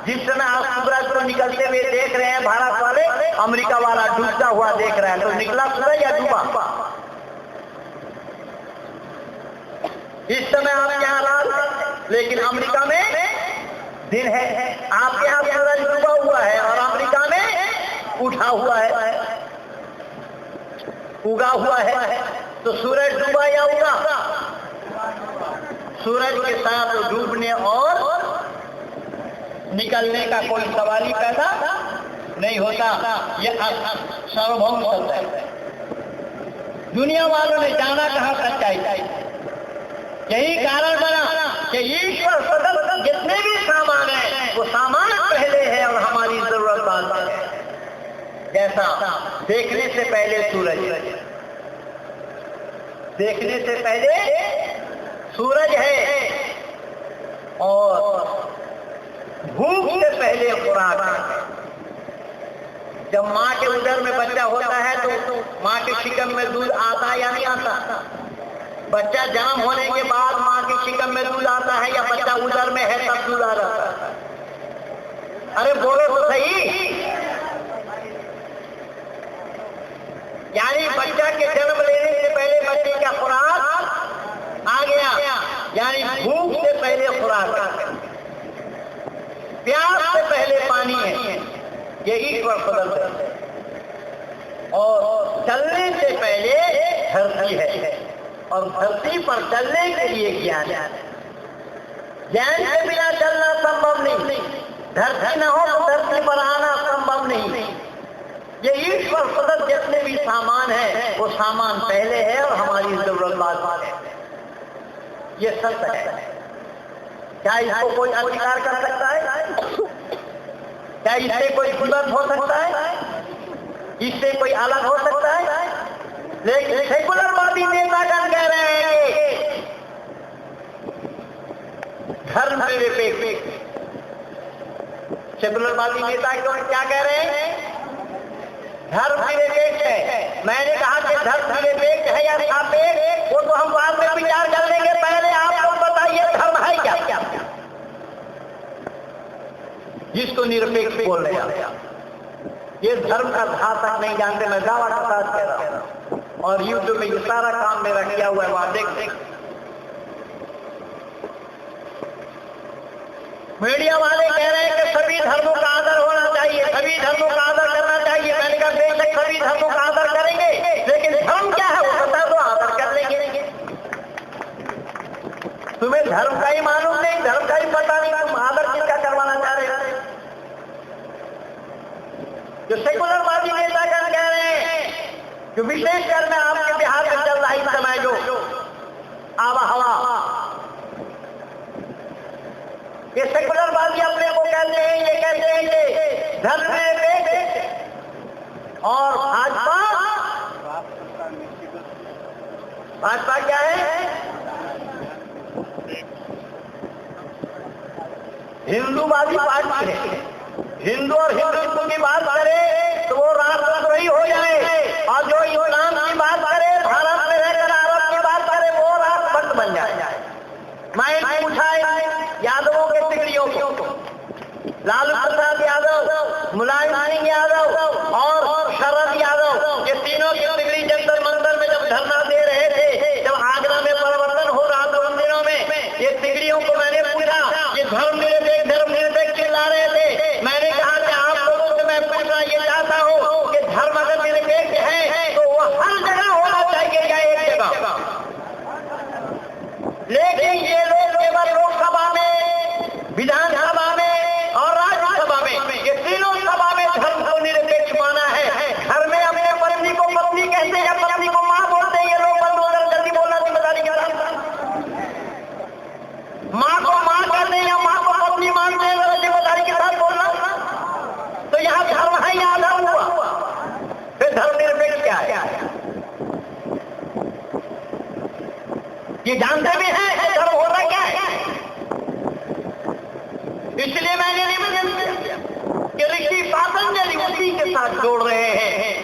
जिस समय आप सूरज को निकलते हुए देख रहे हैं, भारत वाले अमेरिका वाला डूबता हुआ देख रहे हैं, तो निकला सूरज या डूबा? इस समय आपके यहाँ रात, लेकिन अमेरिका में दिन है। आपके यहाँ सूरज डूबा हुआ है और अमेरिका में उठा हुआ है, उगा हुआ है। तो सूरज डूबा या उगा? सूरज के साथ डूबने और निकलने का कोई सवाल ही पैदा नहीं होता। यह सार्वभौम सत्य है। दुनिया वालों ने जाना कहाँ सच्चाई? यही कारण बना कि ईश्वर सदन जितने भी सामान है वो सामान पहले है और हमारी जरूरत बाद है। जैसा देखने से पहले सूरज, देखने से पहले सूरज है, और भूख से पहले खुराक है। जब माँ के उदर में बच्चा होता है तो माँ के शिकम में दूध आता या नहीं आता? बच्चा जन्म होने के बाद माँ के शिकम में दूध आता है या बच्चा उदर में है तब दूध आ रहा है? अरे बोलो तो सही। यानी बच्चा के जन्म लेने से पहले बच्चे का खुराक आ गया, यानी भूख से पहले खुराक है, प्यास से पहले पानी है, ये ईश्वर प्रदत्त है। और चलने से पहले धरती है, और धरती पर चलने के लिए ज्ञान है। ज्ञान के बिना चलना संभव नहीं, धरती न हो तो धरती पर आना संभव नहीं। ये ईश्वर प्रदत्त जितने भी सामान है वो सामान पहले है और हमारी जरूरत बाद है। ये सत्य है। क्या इसको कोई अस्वीकार कर सकता है? क्या इससे कोई विरोध हो सकता है? इससे कोई अलग हो सकता है? लेकिन सेकुलरवादी नेतागण कह रहे हैं कि धर्म निरपेक्ष। सेकुलरवादी नेता क्या कह रहे हैं? धर्म निरपेक्ष है। मैंने कहा कि धर्म निरपेक्ष है या सापेक्ष, वो तो हम बाद में विचार कर लेंगे। पहले आप लोग बताइए धर्म है क्या, जिसको निरपेक्ष बोल रहे हैं। ये धर्म का धातक नहीं जानते, मैं दावा के साथ कह रहा हूं। और यूट्यूब में ये सारा काम मेरा किया हुआ है, वहां देख। मीडिया वाले कह रहे हैं कि सभी धर्मों का आदर होना चाहिए, सभी धर्मों का आदर करना चाहिए। मैंने कहा बेशक सभी धर्मों का आदर करेंगे, लेकिन धर्म क्या है वो बता दो, आदर कर लेंगे। तुम्हें धर्म का ही मालूम नहीं, धर्म का ही पता नहीं, तुम आदर किसका करवाना चाह रहे हो? जो सेकुलरवादी नेता कह रहे हैं कि विशेषकर में आपके बिहार में चल रहा इस समय जो आवा हवा, ये सेकुलरवादी अपने को कहते हैं, ये कहते हैं कि धर्म निरपेक्ष, और भाजपा क्या है? हिंदूवादी पार्टी है। हिंदू और हिंदुत्व की बात करे तो वो राष्ट्रद्रोही हो जाए, और जो इस्लाम की बात करे, भारत में रहकर अरब की बात करे, वो राष्ट्रभक्त बन जाए। मैं पूछा यादवों के तिगड़ियों को, लालू प्रसाद यादव, मुलायम सिंह यादव और शरद यादव, ये तीनों की तिगड़ी जंतर मंतर में जब धरना दे रहे थे, जब आगरा में परिवर्तन हो रहा था मंदिरों में, ये तिगड़ियों को मैंने पूछा, ये धर्म निरपेक्ष चिल्ला रहे थे। मैंने कहा कि आप लोगों से मैं पूछना ये चाहता हूँ कि धर्म अगर निरपेक्ष है तो वो हर जगह होना चाहिए या एक जगह? लेकिन ये लोग केवल लोकसभा में, विधानसभा में और राज्यसभा में, ये तीनों सभा में धर्म को निरपेक्ष माना है। घर में अपने पत्नी को पत्नी कहते हैं, पत्नी को मां बोलते हैं। ये लोग बंद होकर जल्दी बोलना जिम्मेदारी के साथ, मां को मां कहते हैं या मां को पत्नी मानते हैं, जरा जिम्मेदारी के साथ बोलना। तो यहाँ धर्म है या अधर्म हुआ? फिर धर्म निरपेक्ष क्या है? ये जानते भी हैं धर्म हो रहा क्या है। इसलिए मैंने निवेदन किया कि ऋषि पातंजलि उसी के साथ जोड़ रहे हैं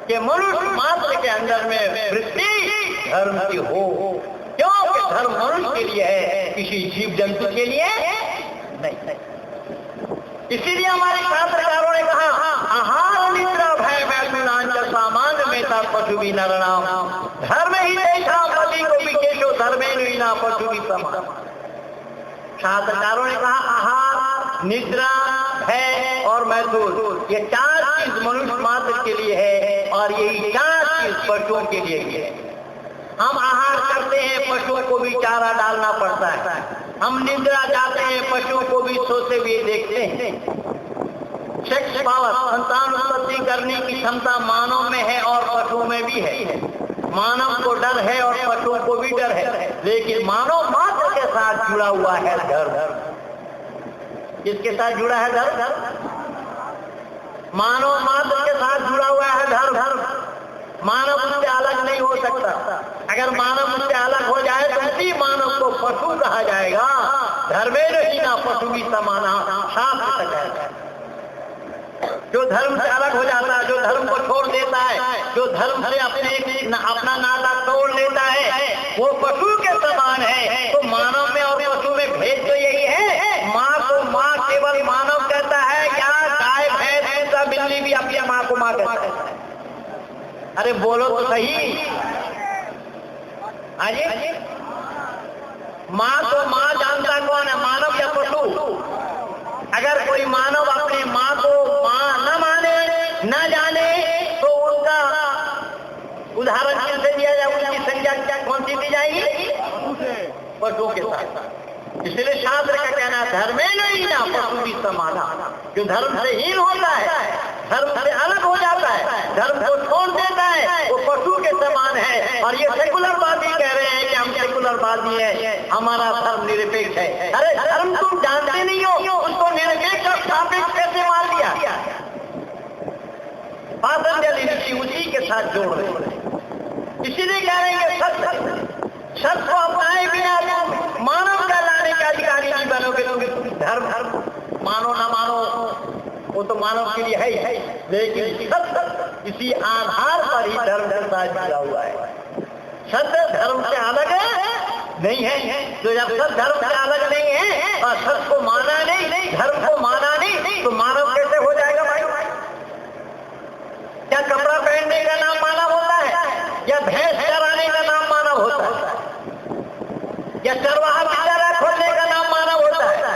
कि मनुष्य मात्र के अंदर में वृत्ति धर्म की हो, क्योंकि धर्म मनुष्य के लिए है, किसी जीव जंतु के लिए नहीं। इसीलिए हमारे शास्त्रकारों ने कहा, आहार निद्रा भय वैकुनांच सामान्य मेता पशु भी नरनाम धर्म ही देखा पति को भी केशो धर्मे नुना पशु भी समान। शास्त्रकारों ने कहा आहार, निद्रा, भय और मैथुन, ये चार चीज मनुष्य मात्र के लिए है, और यही चार चीज पशुओं के लिए भी है। हम आहार करते हैं, पशुओं को भी चारा डालना पड़ता है। हम निद्रा जाते हैं, पशुओं को भी सोते हुए देखते हैं। सेक्स पावर, संतान उत्पत्ति करने की क्षमता मानव में है और पशुओं में भी है। मानव को डर है और पशुओं को भी डर है, लेकिन मानव मात्र के साथ जुड़ा हुआ है धर्म। किसके साथ जुड़ा है धर्म? मानव मात्र के साथ जुड़ा हुआ है धर्म। मानव उससे अलग नहीं हो सकता। अगर मानव उससे अलग हो जाए तो उसी मानव को पशु कहा जाएगा। धर्मे नहीं ना पशु भी समाना, शास्त्र कहता है। जो धर्म से अलग हो जाता है, जो धर्म को छोड़ देता है, जो धर्म से अपना नाता तोड़ लेता है, वो पशु के समान है। तो मानव में और पशु में भेद तो यही है, माँ को माँ केवल मानव कहता है, या गाय भैंस बिल्ली भी अपनी माँ को माँ कहता है। अरे बोलो तो सही। हाँ जी, माँ को माँ जानता कौन है, मानव या पशु? अगर कोई मानव अपनी माँ को माँ न माने न जाने तो उनका उदाहरण कैसे दिया जाए? उनकी संज्ञा क्या कौन सी दी जाएगी? पशु के साथ। इसलिए शास्त्र का कहना है धर्मे नहीं ना पशु भी समाना। जो धर्म से हीन होता है, धर्म से अलग हो जाता है, धर्म को छोड़ देता है, वो पशु के समान है। और ये सेकुलरवादी कह रहे हैं कि हम सेकुलरवादी हैं, हमारा धर्म निरपेक्ष है। अरे धर्म तुम जानते नहीं हो, उसको निरपेक्ष और सापेक्ष कैसे मान लिया? पतंजलि ऋषि उसी के साथ जोड़ रहे हैं। इसीलिए कह रहे हैं सत्य को अपनाए बिना मानव का लाने का अधिकारी नहीं बनोगे। धर्म मानो ना मानो वो तो मानव के लिए है ही, लेकिन सत्य इसी आधार पर ही धर्म के साथ जुड़ा हुआ है। सत्य धर्म से अलग नहीं है। जो जब सत्य धर्म से अलग नहीं है और सत्य को माना नहीं, धर्म को माना नहीं, तो मानव कैसे हो जाएगा भाई? क्या कपड़ा पहनने का नाम मानव होता है? या भैंस चराने का नाम मानव होता है? या चरवाहा चारा खोलने का नाम मानव होता है?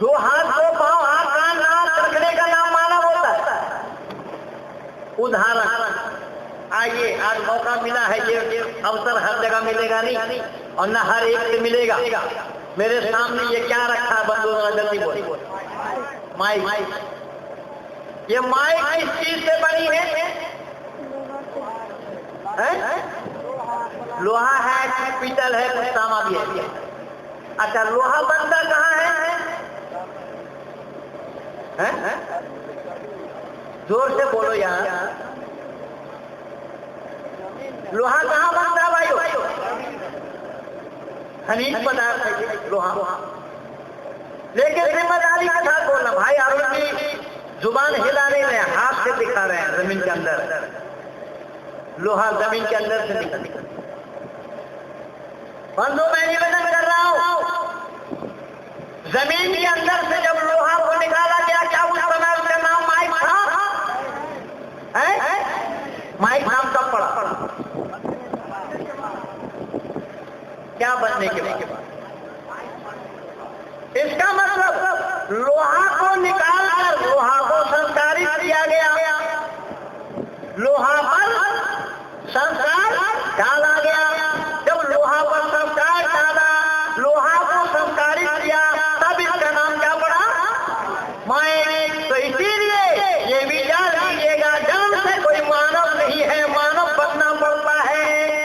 दो हाथ दो पांव हाथ कान नाक रखने का नाम मानव होता है? उदाहरण आइए, आज मौका मिला है, ये अवसर हर जगह मिलेगा नहीं और न हर एक से मिलेगा। मेरे सामने ये क्या रखा है? बंदूक जल्दी बोल। माइक। ये माइक किस चीज से बनी है? लोहा है कि पीतल है, कुछ तांबा भी है? अच्छा, लोहा बनता कहाँ है? जोर से बोलो यार। लोहा कहाँ बनता है भाइयों? खनिज पदार्थ है लोहा। लेकिन जिम्मेदारी के साथ बोलना। भाई अरुण जी जुबान हिला नहीं रहे, हाथ से दिखा रहे हैं जमीन के अंदर। लोहा जमीन के अंदर से निकल। बंधु मैं निवेदन कर रहा हूं, जमीन के अंदर से जब लोहा को निकाला गया, क्या उस समय उसका नाम माइक था? माइक नाम कब पड़ा? क्या बनने के बाद? इसका मतलब लोहा को निकालकर लोहा को संस्कारित किया गया, लोहा पर संस्कार डाला गया। जब लोहा पर संस्कार डाला, लोहा को संस्कारित किया, तब इसका नाम क्या पड़ा? माइक। तो इसीलिए ये भी जान लीजिएगा, जन्म से कोई मानव नहीं है, मानव बनना पड़ता है।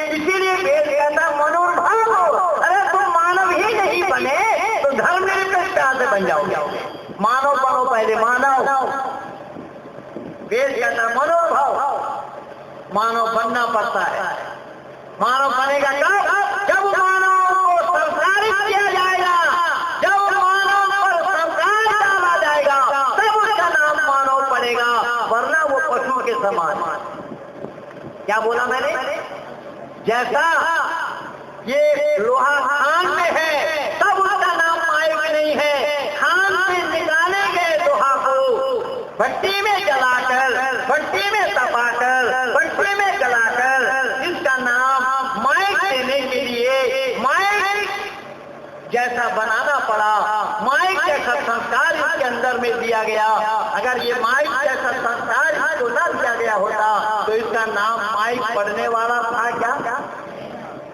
इसीलिए वेद कहता मनोभाव हो। अरे तुम मानव ही नहीं बने तो धर्म निरपेक्षता से बन जाओगे। मानव बनो पहले, मानव। वेद कहता मनोभाव, मानव बनना पड़ता है। मानव बनेगा कब? जब मानव को संस्कारित किया जाएगा, जब मानव पर संस्कार डाला जाएगा, तब उसका नाम मानव पड़ेगा, वरना वो पशु के समान। क्या बोला मैंने? जैसा ये लोहा खान में है, तब उसका नाम माइक नहीं है। खान से निकाले गए लोहा को भट्टी में जलाकर, भट्टी में तपाकर, भट्टी में जलाकर इसका नाम माइक देने के लिए माइक जैसा बनाना पड़ा। माइक जैसा संस्कार इसके अंदर में दिया गया। अगर ये माइक जैसा संस्कार इसको न दिया गया होता तो इसका नाम माइक पढ़ने वाला था क्या?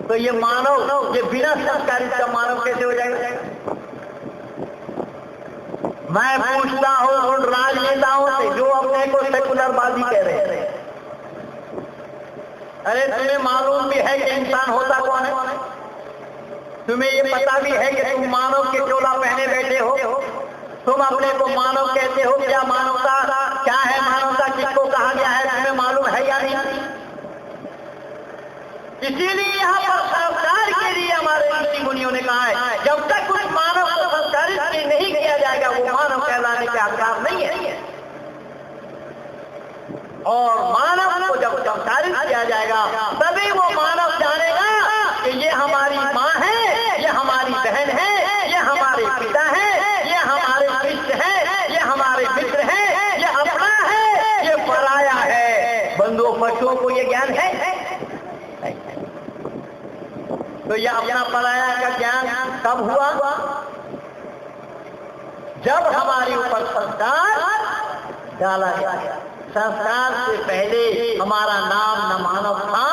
तो ये मानव, ये बिना संस्कारित का मानव कैसे हो जाएगा? मैं पूछता हूं उन राजनेताओं से जो अपने को सेकुलरवादी कह रहे हैं, अरे तुम्हें मालूम भी है कि इंसान होता कौन है? तुम्हें ये पता भी है कि तुम मानव के चोला पहने बैठे हो? तुम अपने को मानव कहते हो? क्या मानवता क्या है? मानवता किसको कहा गया है तुम्हें मालूम है या नहीं? इसीलिए यहाँ पर संस्कार के लिए हमारे ऋषि मुनियों ने कहा है, जब तक उस मानव को संस्कारित नहीं किया जाएगा वो मानव कहलाने का अधिकार नहीं है। और मानव को जब संस्कारित किया जाएगा तभी वो मानव जानेगा कि ये हमारी माँ है, ये हमारी बहन है, ये हमारे पिता है, ये हमारे शिष्य है, ये हमारे मित्र है, ये अपना है, ये पराया है। बंधुओं पशुओं को ये ज्ञान है? तो यह अपना पराया का ज्ञान कब हुआ? जब हमारे ऊपर संस्कार डाला गया। संस्कार से पहले हमारा नाम न मानव था,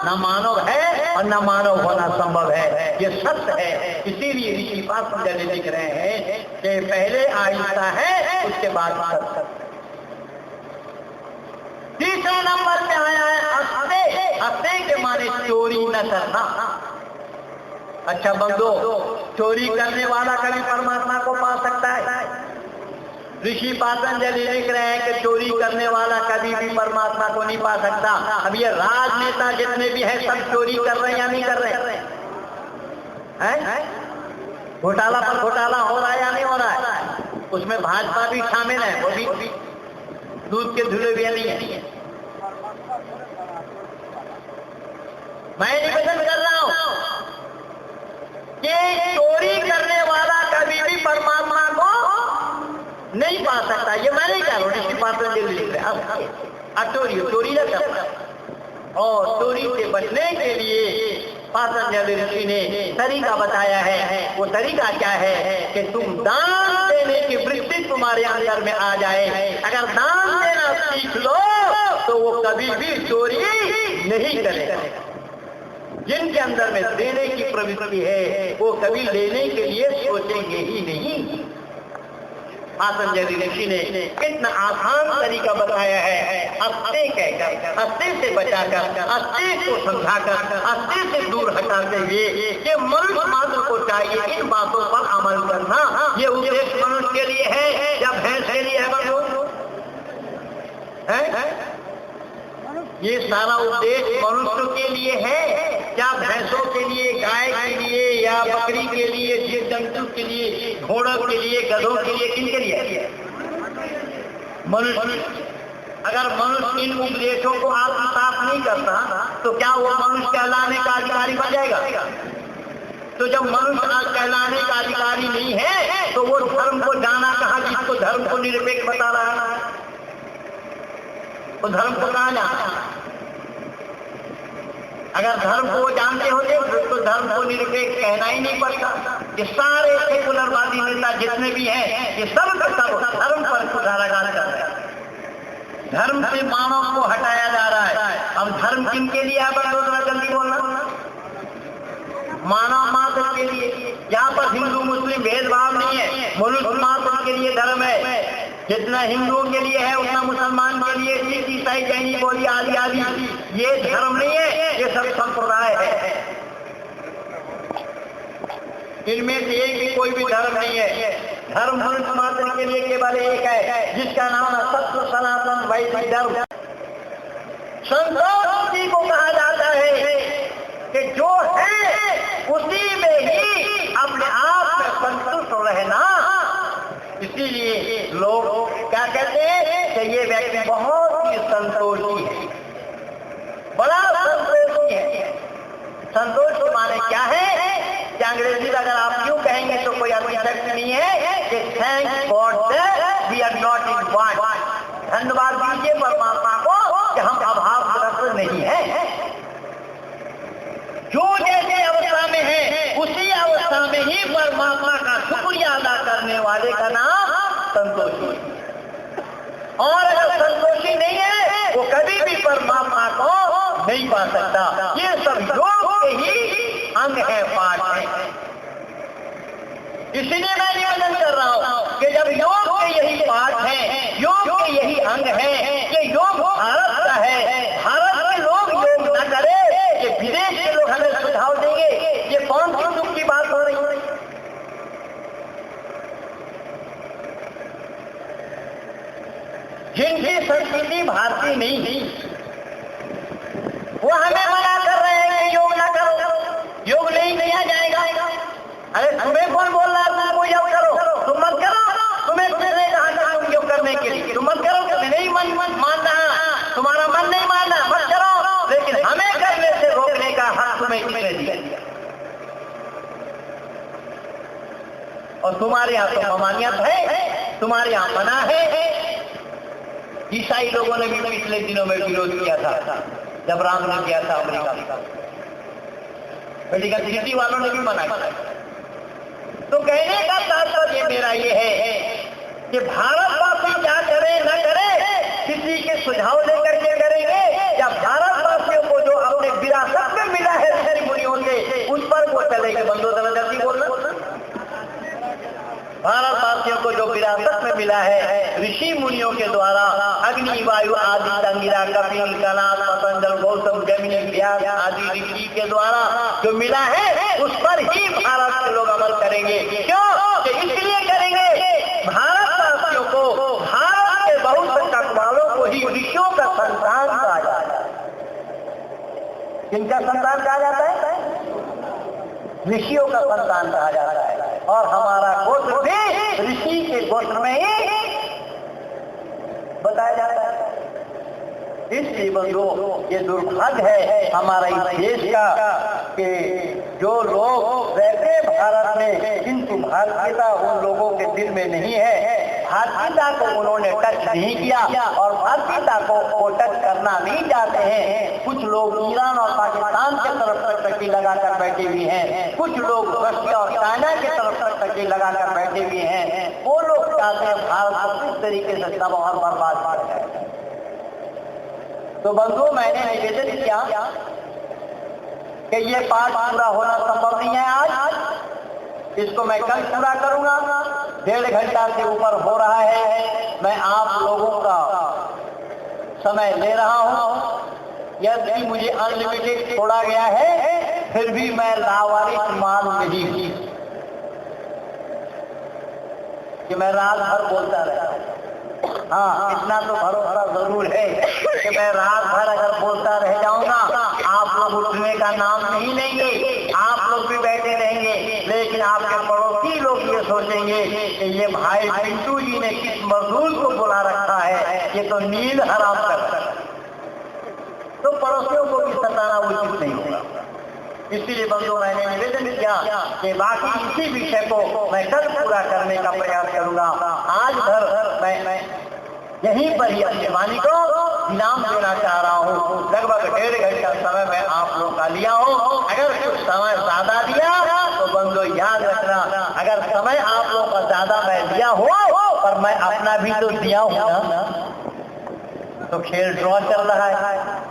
न मानव है और न मानव होना संभव है। ये सत्य है। इसीलिए ऋषि पतंजलि लिख रहे हैं कि पहले आहिस्ता है, उसके बाद सत्य। तीसरे नंबर पे आया है हस्ते। हस्ते के माने चोरी न करना। अच्छा बंदो, चोरी करने वाला कभी परमात्मा को पा सकता है? ऋषि पतंजलि लिख रहे हैं कि चोरी करने वाला कभी भी परमात्मा को नहीं पा सकता। अब ये राजनेता जितने भी हैं सब चोरी कर रहे हैं या नहीं कर रहे हैं? घोटाला पर घोटाला हो रहा है या नहीं हो रहा है? उसमें भाजपा भी शामिल है, वो भी दूध के धुले भी नहीं है। मैं निवेदन कर रहा हूं कि चोरी करने वाला कभी भी परमात्मा को नहीं पा सकता। ये मैं नहीं कह रहा हूं, ऋषि पतंजलि लिख रहे हैं। चोरी न करना और चोरी से बचने के लिए पतंजलि ऋषि ने तरीका बताया है। वो तरीका क्या है कि तुम दान देने की वृत्ति तुम्हारे अंदर में आ जाए। अगर दान देना सीख लो तो वो कभी भी चोरी नहीं करेगा। जिनके अंदर में देने की प्रवृत्ति है वो कभी लेने के लिए सोचेंगे ही नहीं। पतंजलि ऋषि ने कितना आसान तरीका बताया है। हस्ते कहकर, हस्ते से बचाकर, हस्ते को समझाकर, हस्ते से दूर हटाते हुए ये मनुष्य मात्र को चाहिए इन बातों पर अमल करना। ये उपदेश मनुष्य के लिए है या भैंस के लिए है? ये सारा उपदेश मनुष्य के लिए है क्या भैंसों के लिए, गाय के लिए या बकरी के लिए, जीव जंतु के लिए, घोड़ों के लिए, गधों के लिए, किन के लिए? मनुष्य। अगर मनुष्य इन उपदेशों को आत्मसात नहीं करता तो क्या वो मनुष्य कहलाने का अधिकारी बन जाएगा? तो जब मनुष्य आज कहलाने का अधिकारी नहीं है तो वो धर्म को जाना कहाँ, जिसको धर्म को निरपेक्ष बता रहा है? वो धर्म को कहाँ जाना? अगर धर्म को वो जानते होते तो धर्म को निरपेक्ष कहना ही नहीं पड़ता। ये सारे सेकुलरवादी नेता जितने भी हैं ये सब धर्म पर कुठाराघात कर रहे हैं। धर्म से मानव को हटाया जा रहा है। अब धर्म किन के लिए है? जल्दी बोलना। मानव मात्र के लिए। यहाँ पर हिंदू मुस्लिम भेदभाव नहीं है। मनुष्य मात्र के लिए धर्म है। जितना हिंदुओं के लिए है उतना मुसलमान के लिए, सिख ईसाई जैनी बोली आदि आदि। ये धर्म नहीं है, ये सब संप्रदाय है। इनमें से एक भी कोई भी धर्म नहीं है। धर्म मनुष्य मात्र के लिए केवल एक है जिसका नाम है सत्य सनातन वैदिक धर्म। संतोष को कहा जाता है कि जो है उसी में ही अपने आप में संतुष्ट रहना। इसीलिए लोग क्या कहते हैं कि ये व्यक्ति बहुत ही संतोषी है, बड़ा संतोषी है। संतोष के माने क्या है कि अंग्रेजी में अगर आप यूं कहेंगे तो कोई अर्थ नहीं है कि thank God that we are not in want. धन्यवाद दीजिए परमात्मा को कि हम अभावग्रस्त नहीं है। जो जैसे अवस्था में है उसी अवस्था में ही परमात्मा का शुक्रिया अदा करने वाले का नाम संतोषी। और अगर संतोषी नहीं है वो कभी भी परमात्मा को नहीं पा सकता। ये सब योग के ही अंग है, पाठ है। इसलिए मैं निवेदन कर रहा हूं कि जब योग के यही पाठ है, योग के यही अंग है, कि योग भारत का है, भारत के लोग योग न करे, ये विदेश के लोग हमें सुझाव देंगे, ये कौन सी दुख की बात हो रही है? जिनकी संस्कृति भारतीय नहीं थी वो हमें मना कर रहे हैं कि योग ना करो, योग नहीं किया जाएगा। अरे तुम्हें कौन बोल रहा है तुम योग करो? तुम मत करो। तुम्हें किसने कहा था तुम योग करने के लिए? तुम मत करो। तुम्हें नहीं मन मान रहा, तुम्हारा मन नहीं मान रहा, मत करो। लेकिन हमें करने से रोकने का हक तुम्हें किसने दिया? और तुम्हारे यहाँ तो ममानियत है, तुम्हारे यहाँ मना है। ईसाई लोगों ने भी पिछले दिनों में विरोध किया था जब राम ने किया था अमेरिका। मेडिकल सिटी वालों ने भी मना किया। तो कहने का तात्पर्य मेरा ये है कि भारतवासी क्या करे न करे, किसी के सुझाव लेकर के करेंगे, या भारतवासियों को जो अपने विरासत में मिला है ऋषि मुनियों से उस पर वो चलेंगे। बंधु जल्दी बोलना। भारतवासियों को जो विरासत में मिला है ऋषि मुनियों के द्वारा, अग्नि वायु आदि अंगिरा कपिल कनाद पतंजल गौतम जमिनी व्यास आदि ऋषि के द्वारा जो मिला है उस पर ही भारत के लोग अमल करेंगे। क्यों? इसलिए करेंगे भारतवासियों को, भारत के बहुत तक वालों को ही ऋषियों का संतान कहा जाता है। किनका संतान कहा जाता है? ऋषियों का संतान कहा जाता है। और हमारा गोत्र भी ऋषि के गोत्र में ही बताया जाता है। इसलिए बंधुओं, ये दुर्भाग्य है हमारा इस देश का कि जो लोग रहते हैं भारत में, किंतु भारतीयता उन लोगों के दिल में नहीं है। भारतीयता को उन्होंने टच नहीं किया और भारतीयता को वो टच करना नहीं चाहते हैं। कुछ लोग ईरान और पाकिस्तान के तरफ टकी लगाकर बैठे हुए हैं, कुछ लोग रशिया और चाइना के तरफ टकी लगाकर बैठे हुए हैं। वो लोग चाहते हैं भारत को किस तरीके से तबाह और बर्बाद कर जाए। तो बंधुओं, मैंने निवेदन किया कि ये पाठ पूरा होना संभव नहीं है आज, इसको मैं कल पूरा करूंगा। 1.5 घंटा से ऊपर हो रहा है। मैं आप लोगों का समय ले रहा हूं। यदि मुझे अनलिमिटेड छोड़ा गया है, फिर भी मैं लावारिस माल नहीं हूं कि मैं रात भर बोलता रहता। हाँ, इतना तो भरोसा जरूर है कि मैं रात भर अगर बोलता रह जाऊंगा, आप लोग उठने का नाम नहीं लेंगे, आप लोग भी बैठे रहेंगे, लेकिन आपके पड़ोसी लोग ये सोचेंगे कि ये भाई पिंटू जी ने किस मजदूर को बुला रखा है, ये तो नींद हराम कर रहा है। तो पड़ोसियों को भी सताना उचित नहीं होगा। इसीलिए बंधु, मैंने निवेदन किया कि बाकी इसी विषय को मैं कल पूरा करने का प्रयास करूंगा। आज भर मैं यहीं पर ही अपनी वाणी को विराम देना चाह रहा हूँ। लगभग 1.5 घंटा समय मैं आप लोगों का लिया हूँ। अगर कुछ समय ज्यादा दिया तो बंधु याद रखना, अगर समय आप लोगों का ज्यादा मैं दिया हो पर मैं अपना भी तो दिया हूँ ना, तो खेल ड्रॉ चल रहा है।